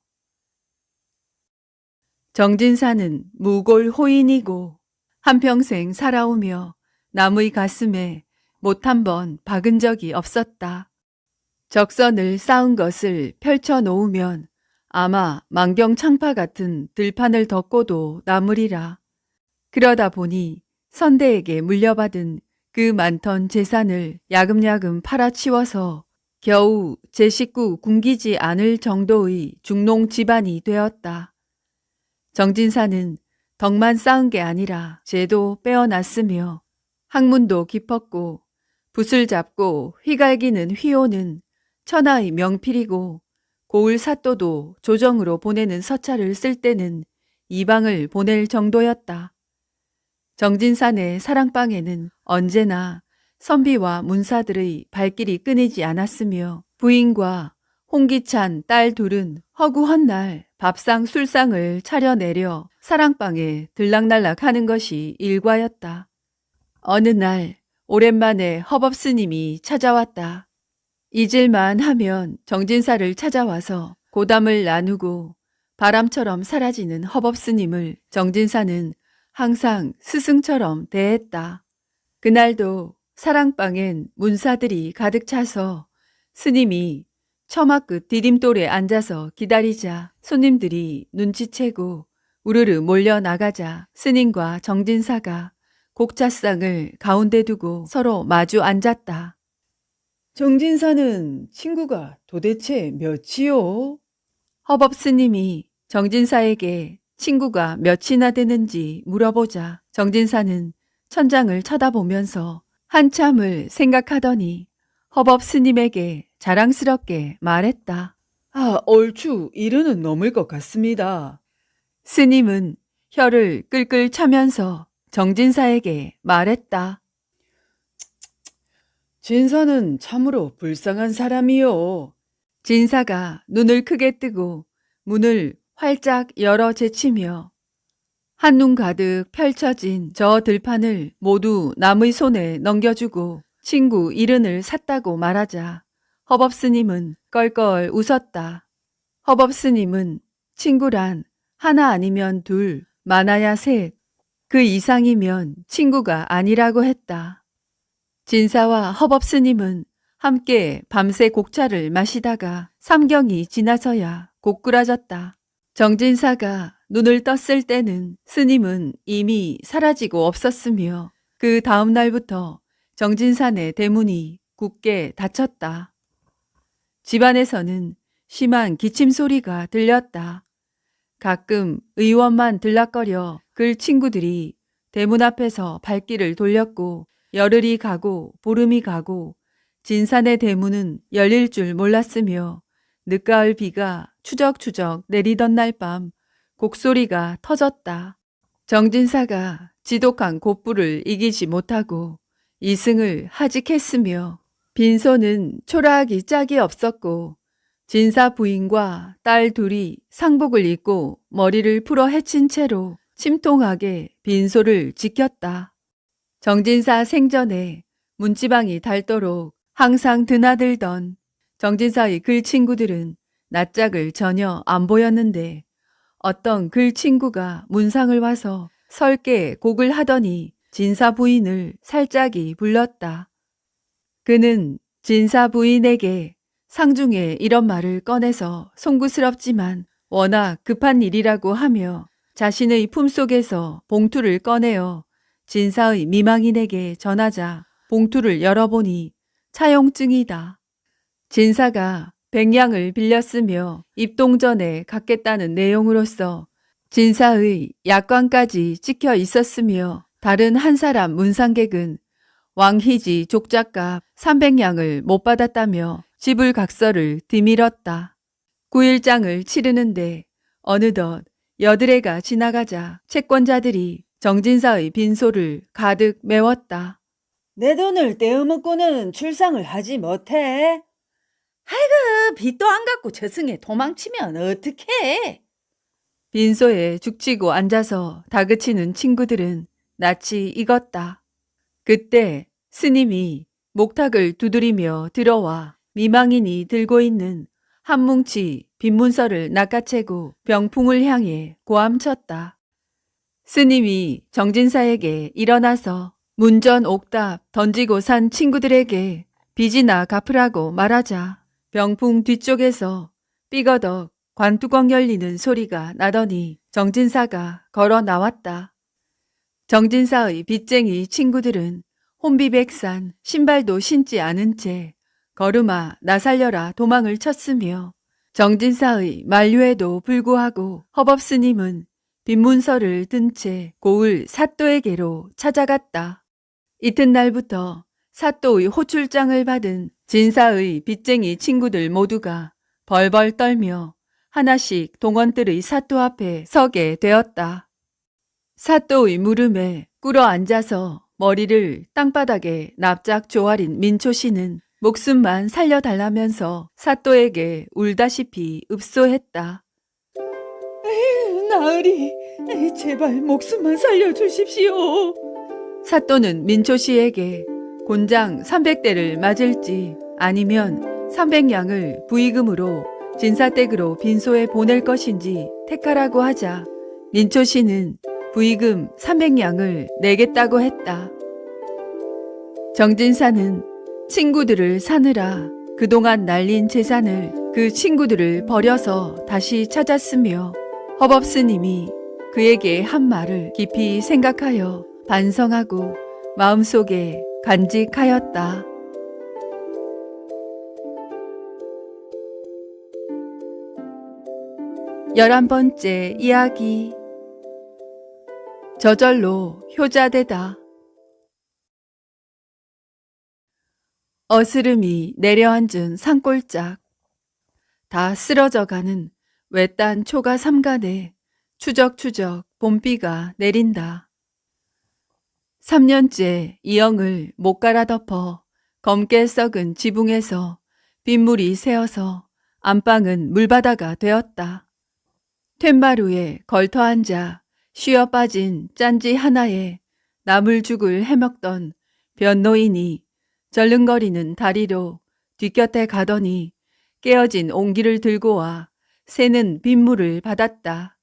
정진사는 무골 호인이고 한평생 살아오며 남의 가슴에 못 한 번 박은 적이 없었다. 적선을 쌓은 것을 펼쳐 놓으면 아마 만경창파 같은 들판을 덮고도 남으리라. 그러다 보니 선대에게 물려받은 그 많던 재산을 야금야금 팔아치워서 겨우 제 식구 굶기지 않을 정도의 중농 집안이 되었다. 정진사는 덕만 쌓은 게 아니라 재도 빼어났으며 학문도 깊었고 붓을 잡고 휘갈기는 휘호는 천하의 명필이고 고을 사또도 조정으로 보내는 서찰을 쓸 때는 이방을 보낼 정도였다. 정진산의 사랑방에는 언제나 선비와 문사들의 발길이 끊이지 않았으며 부인과 홍기찬 딸 둘은 허구한 날 밥상 술상을 차려내려 사랑방에 들락날락 하는 것이 일과였다. 어느 날 오랜만에 허법스님이 찾아왔다. 잊을만 하면 정진사를 찾아와서 고담을 나누고 바람처럼 사라지는 허법스님을 정진사는 항상 스승처럼 대했다. 그날도 사랑방엔 문사들이 가득 차서 스님이 처마 끝 디딤돌에 앉아서 기다리자 손님들이 눈치채고 우르르 몰려 나가자 스님과 정진사가 곡차상을 가운데 두고 서로 마주 앉았다. 정진사는 친구가 도대체 몇이요? 허법 스님이 정진사에게 친구가 몇이나 되는지 물어보자 정진사는 천장을 쳐다보면서 한참을 생각하더니 허법 스님에게 자랑스럽게 말했다. 얼추 일흔은 넘을 것 같습니다. 스님은 혀를 끌끌 차면서 정진사에게 말했다. 진사는 참으로 불쌍한 사람이요. 진사가 눈을 크게 뜨고 문을 활짝 열어 제치며 한눈 가득 펼쳐진 저 들판을 모두 남의 손에 넘겨주고 친구 이른을 샀다고 말하자 허법 스님은 껄껄 웃었다. 허법 스님은 친구란 하나 아니면 둘, 많아야 셋, 그 이상이면 친구가 아니라고 했다. 진사와 허법 스님은 함께 밤새 곡차를 마시다가 삼경이 지나서야 고꾸라졌다. 정진사가 눈을 떴을 때는 스님은 이미 사라지고 없었으며 그 다음 날부터 정진산의 대문이 굳게 닫혔다. 집안에서는 심한 기침 소리가 들렸다. 가끔 의원만 들락거려 글 친구들이 대문 앞에서 발길을 돌렸고 열흘이 가고 보름이 가고 진산의 대문은 열릴 줄 몰랐으며 늦가을 비가 추적추적 내리던 날 밤 곡소리가 터졌다. 정진사가 지독한 곧불을 이기지 못하고 이승을 하직했으며 빈소는 초라하기 짝이 없었고 진사 부인과 딸 둘이 상복을 입고 머리를 풀어 헤친 채로 침통하게 빈소를 지켰다. 정진사 생전에 문지방이 닳도록 항상 드나들던 정진사의 글 친구들은 낯짝을 전혀 안 보였는데 어떤 글 친구가 문상을 와서 설게 곡을 하더니 진사 부인을 살짝이 불렀다. 그는 진사 부인에게 상중에 이런 말을 꺼내서 송구스럽지만 워낙 급한 일이라고 하며 자신의 품속에서 봉투를 꺼내어 진사의 미망인에게 전하자 봉투를 열어보니 차용증이다. 진사가 100냥을 빌렸으며 입동전에 갖겠다는 내용으로서 진사의 약관까지 찍혀 있었으며 다른 한 사람 문상객은 왕희지 족작값 300냥을 못 받았다며 지불각서를 뒤밀었다. 9일장을 치르는데 어느덧 여드레가 지나가자 채권자들이 정진사의 빈소를 가득 메웠다. 내 돈을 떼어먹고는 출상을 하지 못해. 아이고, 빚도 안 갚고 저승에 도망치면 어떡해? 빈소에 죽치고 앉아서 다그치는 친구들은 낯이 익었다. 그때 스님이 목탁을 두드리며 들어와 미망인이 들고 있는 한 뭉치 빈문서를 낚아채고 병풍을 향해 고함쳤다. 스님이 정진사에게 일어나서 문전 옥답 던지고 산 친구들에게 빚이나 갚으라고 말하자 병풍 뒤쪽에서 삐거덕 관뚜껑 열리는 소리가 나더니 정진사가 걸어 나왔다. 정진사의 빚쟁이 친구들은 혼비백산 신발도 신지 않은 채 걸음아 나 살려라 도망을 쳤으며 정진사의 만류에도 불구하고 허법스님은 빈문서를 든 채 고을 사또에게로 찾아갔다. 이튿날부터 사또의 호출장을 받은 진사의 빚쟁이 친구들 모두가 벌벌 떨며 하나씩 동원들의 사또 앞에 서게 되었다. 사또의 물음에 꿇어 앉아서 머리를 땅바닥에 납작 조아린 민초 씨는 목숨만 살려달라면서 사또에게 울다시피 읍소했다. 나으리, 제발 목숨만 살려주십시오. 사또는 민초 씨에게 곤장 300대를 맞을지 아니면 300냥을 부의금으로 진사댁으로 빈소에 보낼 것인지 택하라고 하자 민초 씨는 부의금 300냥을 내겠다고 했다. 정진사는 친구들을 사느라 그동안 날린 재산을 그 친구들을 버려서 다시 찾았으며 허법스님이 그에게 한 말을 깊이 생각하여 반성하고 마음속에 간직하였다. 11번째 이야기. 저절로 효자되다. 어스름이 내려앉은 산골짝. 다 쓰러져가는 외딴 초가 삼간에 추적추적 봄비가 내린다. 3년째 이영을 못 갈아 덮어 검게 썩은 지붕에서 빗물이 새어서 안방은 물바다가 되었다. 툇마루에 걸터앉아 쉬어 빠진 짠지 하나에 나물죽을 해먹던 변노인이 절름거리는 다리로 뒷곁에 가더니 깨어진 옹기를 들고 와 새는 빗물을 받았다.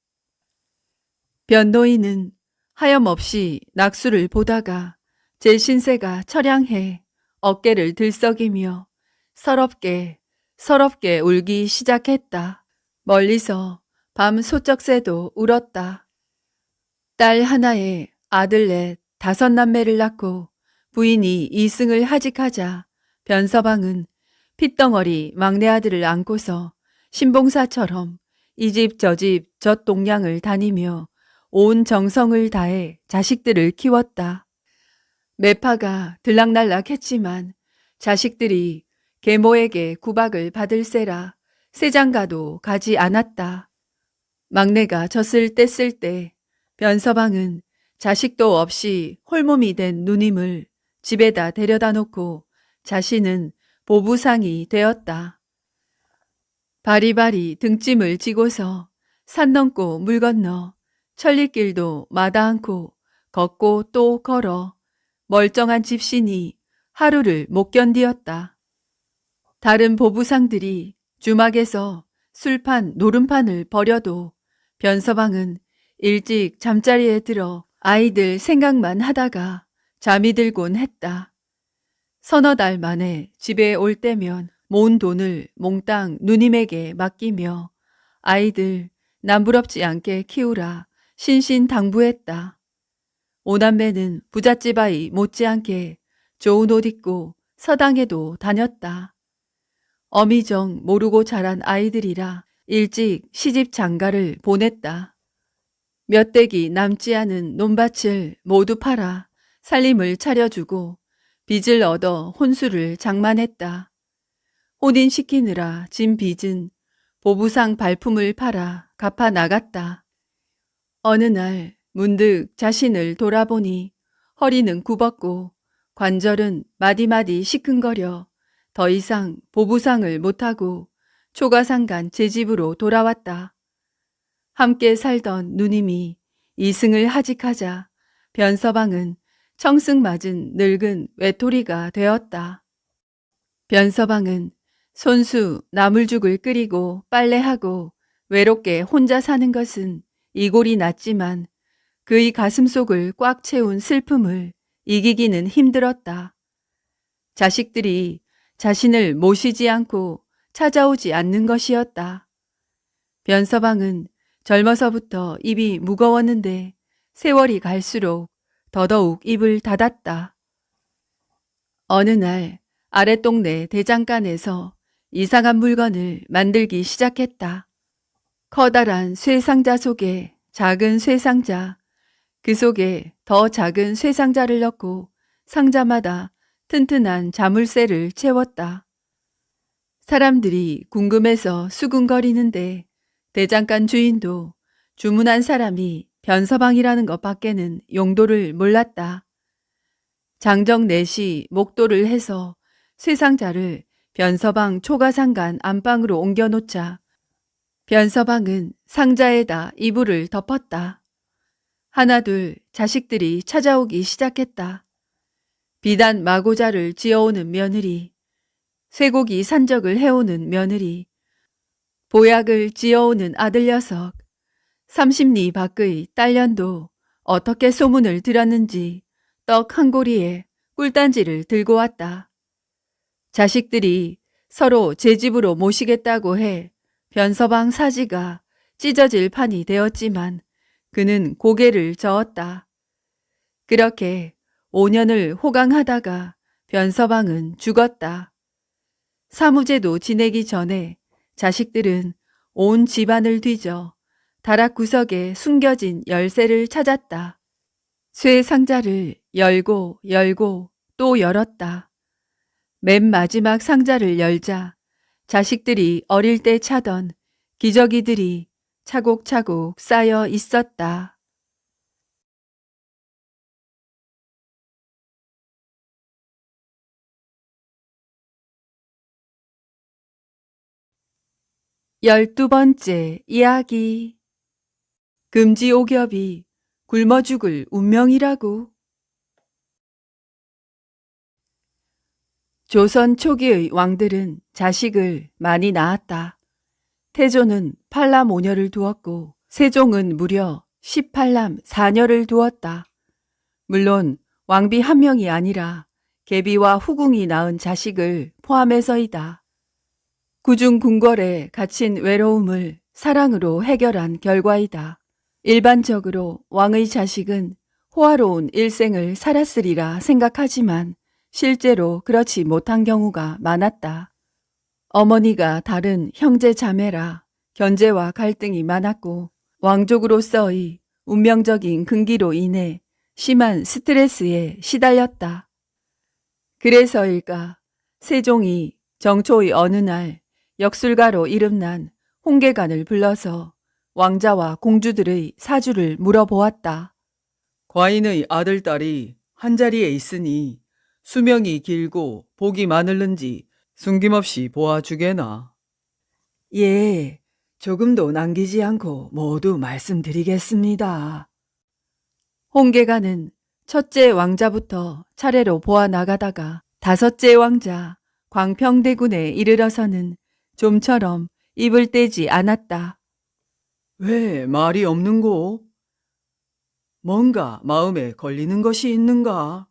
변노인은 하염없이 낙수를 보다가 제 신세가 처량해 어깨를 들썩이며 서럽게 울기 시작했다. 멀리서 밤 소쩍새도 울었다. 딸 하나에 아들 넷 5남매를 낳고 부인이 이승을 하직하자 변서방은 핏덩어리 막내 아들을 안고서 신봉사처럼 이 집 저 집 젖 동량을 다니며 온 정성을 다해 자식들을 키웠다. 매파가 들락날락했지만 자식들이 계모에게 구박을 받을세라 새장가도 가지 않았다. 막내가 젖을 뗐을 때 변서방은 자식도 없이 홀몸이 된 누님을 집에다 데려다 놓고 자신은 보부상이 되었다. 바리바리 등짐을 지고서 산 넘고 물 건너 천리길도 마다 않고 걷고 또 걸어 멀쩡한 집신이 하루를 못 견디었다. 다른 보부상들이 주막에서 술판, 노름판을 벌여도 변서방은 일찍 잠자리에 들어 아이들 생각만 하다가 잠이 들곤 했다. 서너 달 만에 집에 올 때면 모은 돈을 몽땅 누님에게 맡기며 아이들 남부럽지 않게 키우라 신신당부했다. 오남매는 부잣집 아이 못지않게 좋은 옷 입고 서당에도 다녔다. 어미정 모르고 자란 아이들이라 일찍 시집 장가를 보냈다. 몇 댁이 남지 않은 논밭을 모두 팔아 살림을 차려주고 빚을 얻어 혼수를 장만했다. 혼인시키느라 진 빚은 보부상 발품을 팔아 갚아 나갔다. 어느 날 문득 자신을 돌아보니 허리는 굽었고 관절은 마디마디 시큰거려 더 이상 보부상을 못하고 초가상간 제 집으로 돌아왔다. 함께 살던 누님이 이승을 하직하자 변서방은 청승맞은 늙은 외톨이가 되었다. 변서방은 손수 나물죽을 끓이고 빨래하고 외롭게 혼자 사는 것은 이골이 났지만 그의 가슴속을 꽉 채운 슬픔을 이기기는 힘들었다. 자식들이 자신을 모시지 않고 찾아오지 않는 것이었다. 변서방은 젊어서부터 입이 무거웠는데 세월이 갈수록 더더욱 입을 닫았다. 어느 날 아랫동네 대장간에서 이상한 물건을 만들기 시작했다. 커다란 쇠상자 속에 작은 쇠상자, 그 속에 더 작은 쇠상자를 넣고 상자마다 튼튼한 자물쇠를 채웠다. 사람들이 궁금해서 수군거리는데 대장간 주인도 주문한 사람이 변서방이라는 것 밖에는 용도를 몰랐다. 장정 넷이 목도를 해서 쇠상자를 변서방 초가상간 안방으로 옮겨놓자 변서방은 상자에다 이불을 덮었다. 하나둘 자식들이 찾아오기 시작했다. 비단 마고자를 지어오는 며느리, 쇠고기 산적을 해오는 며느리, 보약을 지어오는 아들 녀석, 30리 밖의 딸년도 어떻게 소문을 들었는지 떡 한 고리에 꿀단지를 들고 왔다. 자식들이 서로 제 집으로 모시겠다고 해 변서방 사지가 찢어질 판이 되었지만 그는 고개를 저었다. 그렇게 5년을 호강하다가 변서방은 죽었다. 사무제도 지내기 전에 자식들은 온 집안을 뒤져 다락 구석에 숨겨진 열쇠를 찾았다. 쇠 상자를 열고 또 열었다. 맨 마지막 상자를 열자 자식들이 어릴 때 차던 기저귀들이 차곡차곡 쌓여 있었다. 12번째 이야기. 금지옥엽이 굶어 죽을 운명이라고. 조선 초기의 왕들은 자식을 많이 낳았다. 태조는 8남 5녀를 두었고 세종은 무려 18남 4녀를 두었다. 물론 왕비 한 명이 아니라 계비와 후궁이 낳은 자식을 포함해서이다. 구중궁궐에 갇힌 외로움을 사랑으로 해결한 결과이다. 일반적으로 왕의 자식은 호화로운 일생을 살았으리라 생각하지만 실제로 그렇지 못한 경우가 많았다. 어머니가 다른 형제 자매라 견제와 갈등이 많았고 왕족으로서의 운명적인 근기로 인해 심한 스트레스에 시달렸다. 그래서일까 세종이 정초의 어느 날 역술가로 이름난 홍계관을 불러서 왕자와 공주들의 사주를 물어보았다. 과인의 아들딸이 한자리에 있으니 수명이 길고 복이 많을는지 숨김없이 보아주게나. 예, 조금도 남기지 않고 모두 말씀드리겠습니다. 홍계관은 첫째 왕자부터 차례로 보아 나가다가 다섯째 왕자 광평대군에 이르러서는 좀처럼 입을 떼지 않았다. 왜 말이 없는고? 뭔가 마음에 걸리는 것이 있는가?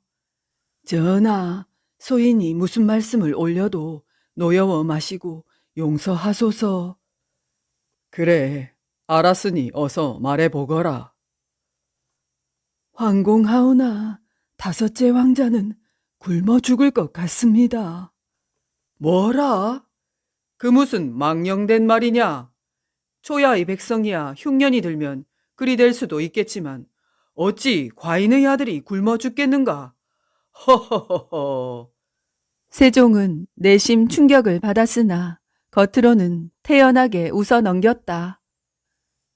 전하, 소인이 무슨 말씀을 올려도 노여워 마시고 용서하소서. 그래, 알았으니 어서 말해보거라. 황공하오나 다섯째 왕자는 굶어 죽을 것 같습니다. 뭐라? 그 무슨 망령된 말이냐? 초야의 백성이야 흉년이 들면 그리 될 수도 있겠지만 어찌 과인의 아들이 굶어 죽겠는가? 허허허허. 세종은 내심 충격을 받았으나 겉으로는 태연하게 웃어 넘겼다.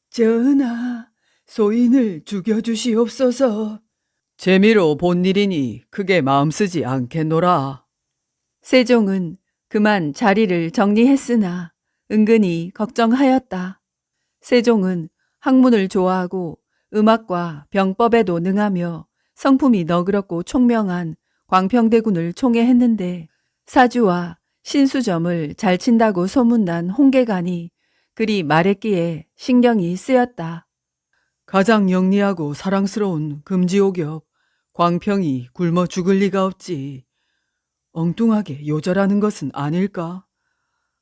전하, 소인을 죽여주시옵소서. 재미로 본 일이니 크게 마음 쓰지 않겠노라. 세종은 그만 자리를 정리했으나 은근히 걱정하였다. 세종은 학문을 좋아하고 음악과 병법에도 능하며 성품이 너그럽고 총명한 광평대군을 총애했는데 사주와 신수점을 잘 친다고 소문난 홍계관이 그리 말했기에 신경이 쓰였다. 가장 영리하고 사랑스러운 금지옥엽 광평이 굶어 죽을 리가 없지. 엉뚱하게 요절하는 것은 아닐까?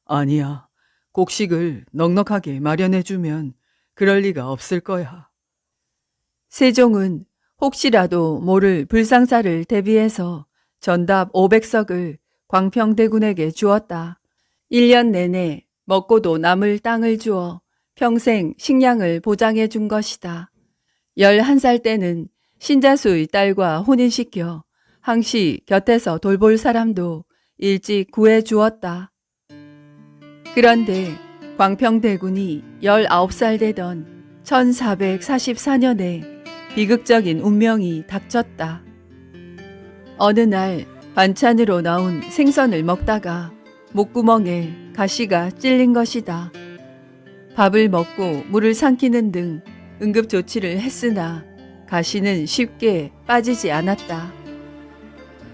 아니야. 곡식을 넉넉하게 마련해주면 그럴 리가 없을 거야. 세종은 혹시라도 모를 불상사를 대비해서 전답 500석을 광평대군에게 주었다. 1년 내내 먹고도 남을 땅을 주어 평생 식량을 보장해 준 것이다. 11살 때는 신자수의 딸과 혼인시켜 항시 곁에서 돌볼 사람도 일찍 구해 주었다. 그런데 광평대군이 19살 되던 1444년에 비극적인 운명이 닥쳤다. 어느 날 반찬으로 나온 생선을 먹다가 목구멍에 가시가 찔린 것이다. 밥을 먹고 물을 삼키는 등 응급조치를 했으나 가시는 쉽게 빠지지 않았다.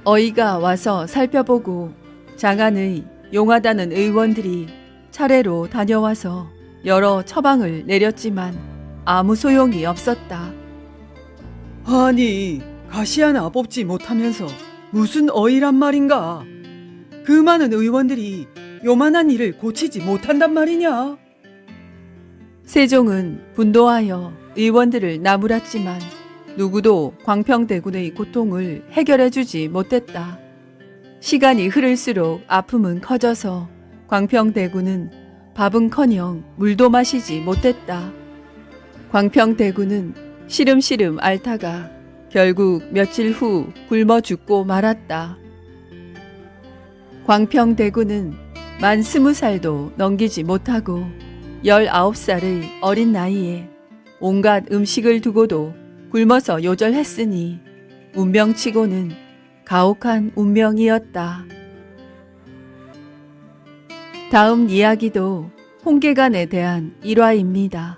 어이가 와서 살펴보고 장안의 용하다는 의원들이 차례로 다녀와서 여러 처방을 내렸지만 아무 소용이 없었다. 아니, 가시 하나 뽑지 못하면서 무슨 어이란 말인가? 그 많은 의원들이 요만한 일을 고치지 못한단 말이냐? 세종은 분노하여 의원들을 나무랐지만 누구도 광평대군의 고통을 해결해주지 못했다. 시간이 흐를수록 아픔은 커져서 광평대군은 밥은커녕 물도 마시지 못했다. 광평대군은 시름시름 앓다가 결국 며칠 후 굶어 죽고 말았다. 광평대군은 만 20살도 넘기지 못하고 19살의 어린 나이에 온갖 음식을 두고도 굶어서 요절했으니 운명치고는 가혹한 운명이었다. 다음 이야기도 홍계관에 대한 일화입니다.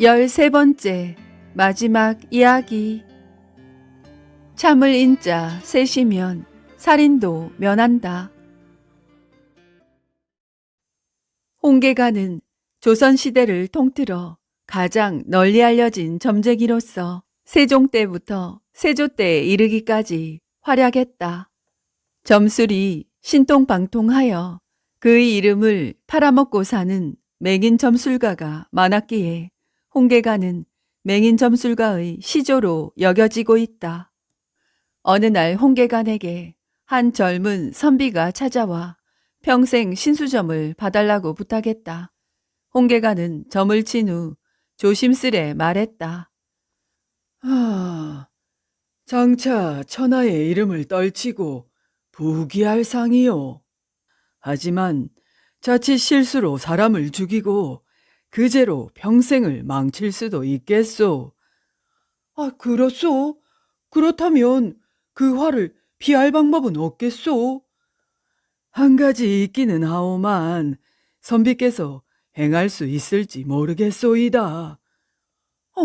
13번째 마지막 이야기. 참을 인자 셋이면 살인도 면한다. 홍계가는 조선시대를 통틀어 가장 널리 알려진 점쟁이로서 세종 때부터 세조 때에 이르기까지 활약했다. 점술이 신통방통하여 그의 이름을 팔아먹고 사는 맹인 점술가가 많았기에 홍계가는 맹인 점술가의 시조로 여겨지고 있다. 어느 날 홍계간에게 한 젊은 선비가 찾아와 평생 신수점을 봐달라고 부탁했다. 홍계간은 점을 친 후 조심스레 말했다. 장차 천하의 이름을 떨치고 부귀할 상이요. 하지만 자칫 실수로 사람을 죽이고 그 죄로 평생을 망칠 수도 있겠소. 그렇소? 그렇다면 그 화를 피할 방법은 없겠소? 한 가지 있기는 하오만 선비께서 행할 수 있을지 모르겠소이다.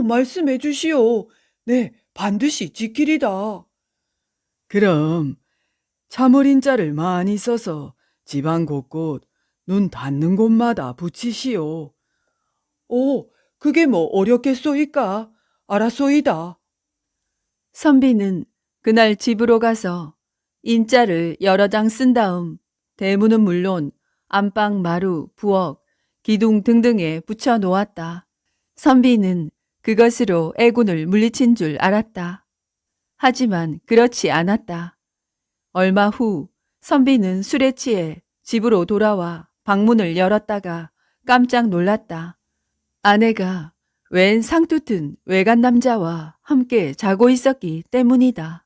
말씀해 주시오. 네, 반드시 지키리다. 그럼 참을인자를 많이 써서 집안 곳곳 눈 닿는 곳마다 붙이시오. 그게 뭐 어렵겠소이까? 알았소이다. 선비는 그날 집으로 가서 인자를 여러 장 쓴 다음 대문은 물론 안방, 마루, 부엌, 기둥 등등에 붙여 놓았다. 선비는 그것으로 애군을 물리친 줄 알았다. 하지만 그렇지 않았다. 얼마 후 선비는 술에 취해 집으로 돌아와 방문을 열었다가 깜짝 놀랐다. 아내가 웬 상투튼 외간 남자와 함께 자고 있었기 때문이다.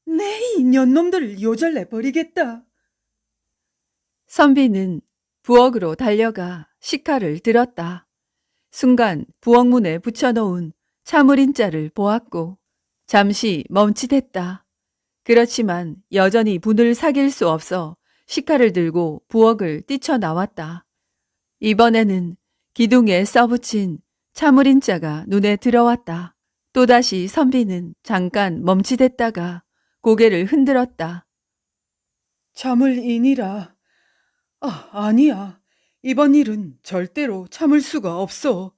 내 인연놈들을 요절내 버리겠다. 선비는 부엌으로 달려가 식칼을 들었다. 순간 부엌문에 붙여놓은 참을인자를 보았고 잠시 멈칫했다. 그렇지만 여전히 분을 사귈 수 없어 식칼을 들고 부엌을 뛰쳐나왔다. 이번에는 기둥에 써붙인 참을인자가 눈에 들어왔다. 또다시 선비는 잠깐 멈칫했다가 고개를 흔들었다. 참을인이라. 아니야. 이번 일은 절대로 참을 수가 없어.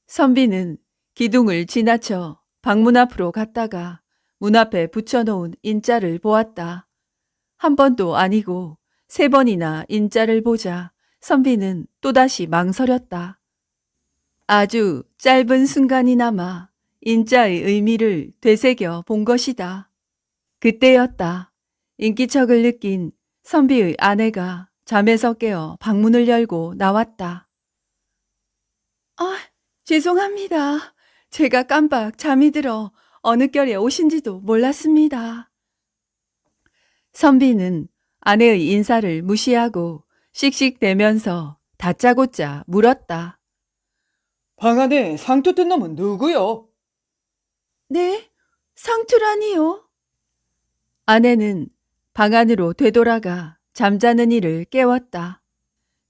선비는 기둥을 지나쳐 방문 앞으로 갔다가 문 앞에 붙여놓은 인자를 보았다. 한 번도 아니고 3번이나 인자를 보자 선비는 또다시 망설였다. 아주 짧은 순간이나마 인자의 의미를 되새겨 본 것이다. 그때였다. 인기척을 느낀 선비의 아내가 잠에서 깨어 방문을 열고 나왔다. 죄송합니다. 제가 깜빡 잠이 들어 어느 결에 오신지도 몰랐습니다. 선비는 아내의 인사를 무시하고 씩씩대면서 다짜고짜 물었다. 방 안에 상투 뜬 놈은 누구요? 네? 상투라니요? 아내는 방 안으로 되돌아가 잠자는 이를 깨웠다.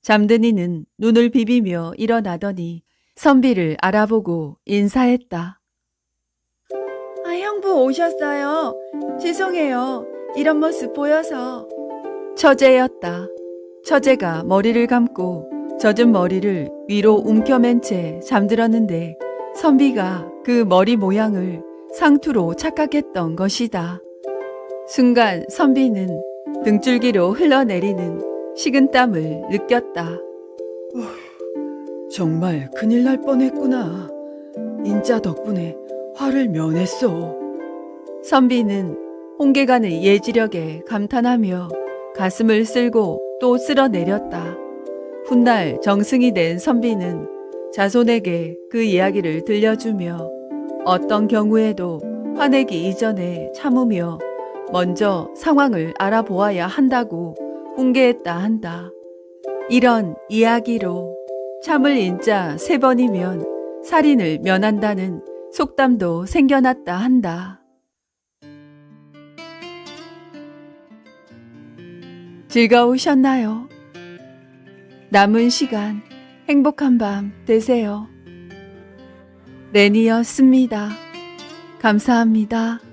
잠든 이는 눈을 비비며 일어나더니 선비를 알아보고 인사했다. 형부 오셨어요. 죄송해요. 이런 모습 보여서. 처제였다. 처제가 머리를 감고 젖은 머리를 위로 움켜맨 채 잠들었는데 선비가 그 머리 모양을 상투로 착각했던 것이다. 순간 선비는 등줄기로 흘러내리는 식은땀을 느꼈다. 정말 큰일 날 뻔했구나. 인자 덕분에 화를 면했어. 선비는 홍계간의 예지력에 감탄하며 가슴을 쓸고 또 쓸어내렸다. 훗날 정승이 된 선비는 자손에게 그 이야기를 들려주며 어떤 경우에도 화내기 이전에 참으며 먼저 상황을 알아보아야 한다고 훈계했다 한다. 이런 이야기로 참을 인자 3번이면 살인을 면한다는 속담도 생겨났다 한다. 즐거우셨나요? 남은 시간 행복한 밤 되세요. 렌이었습니다. 감사합니다.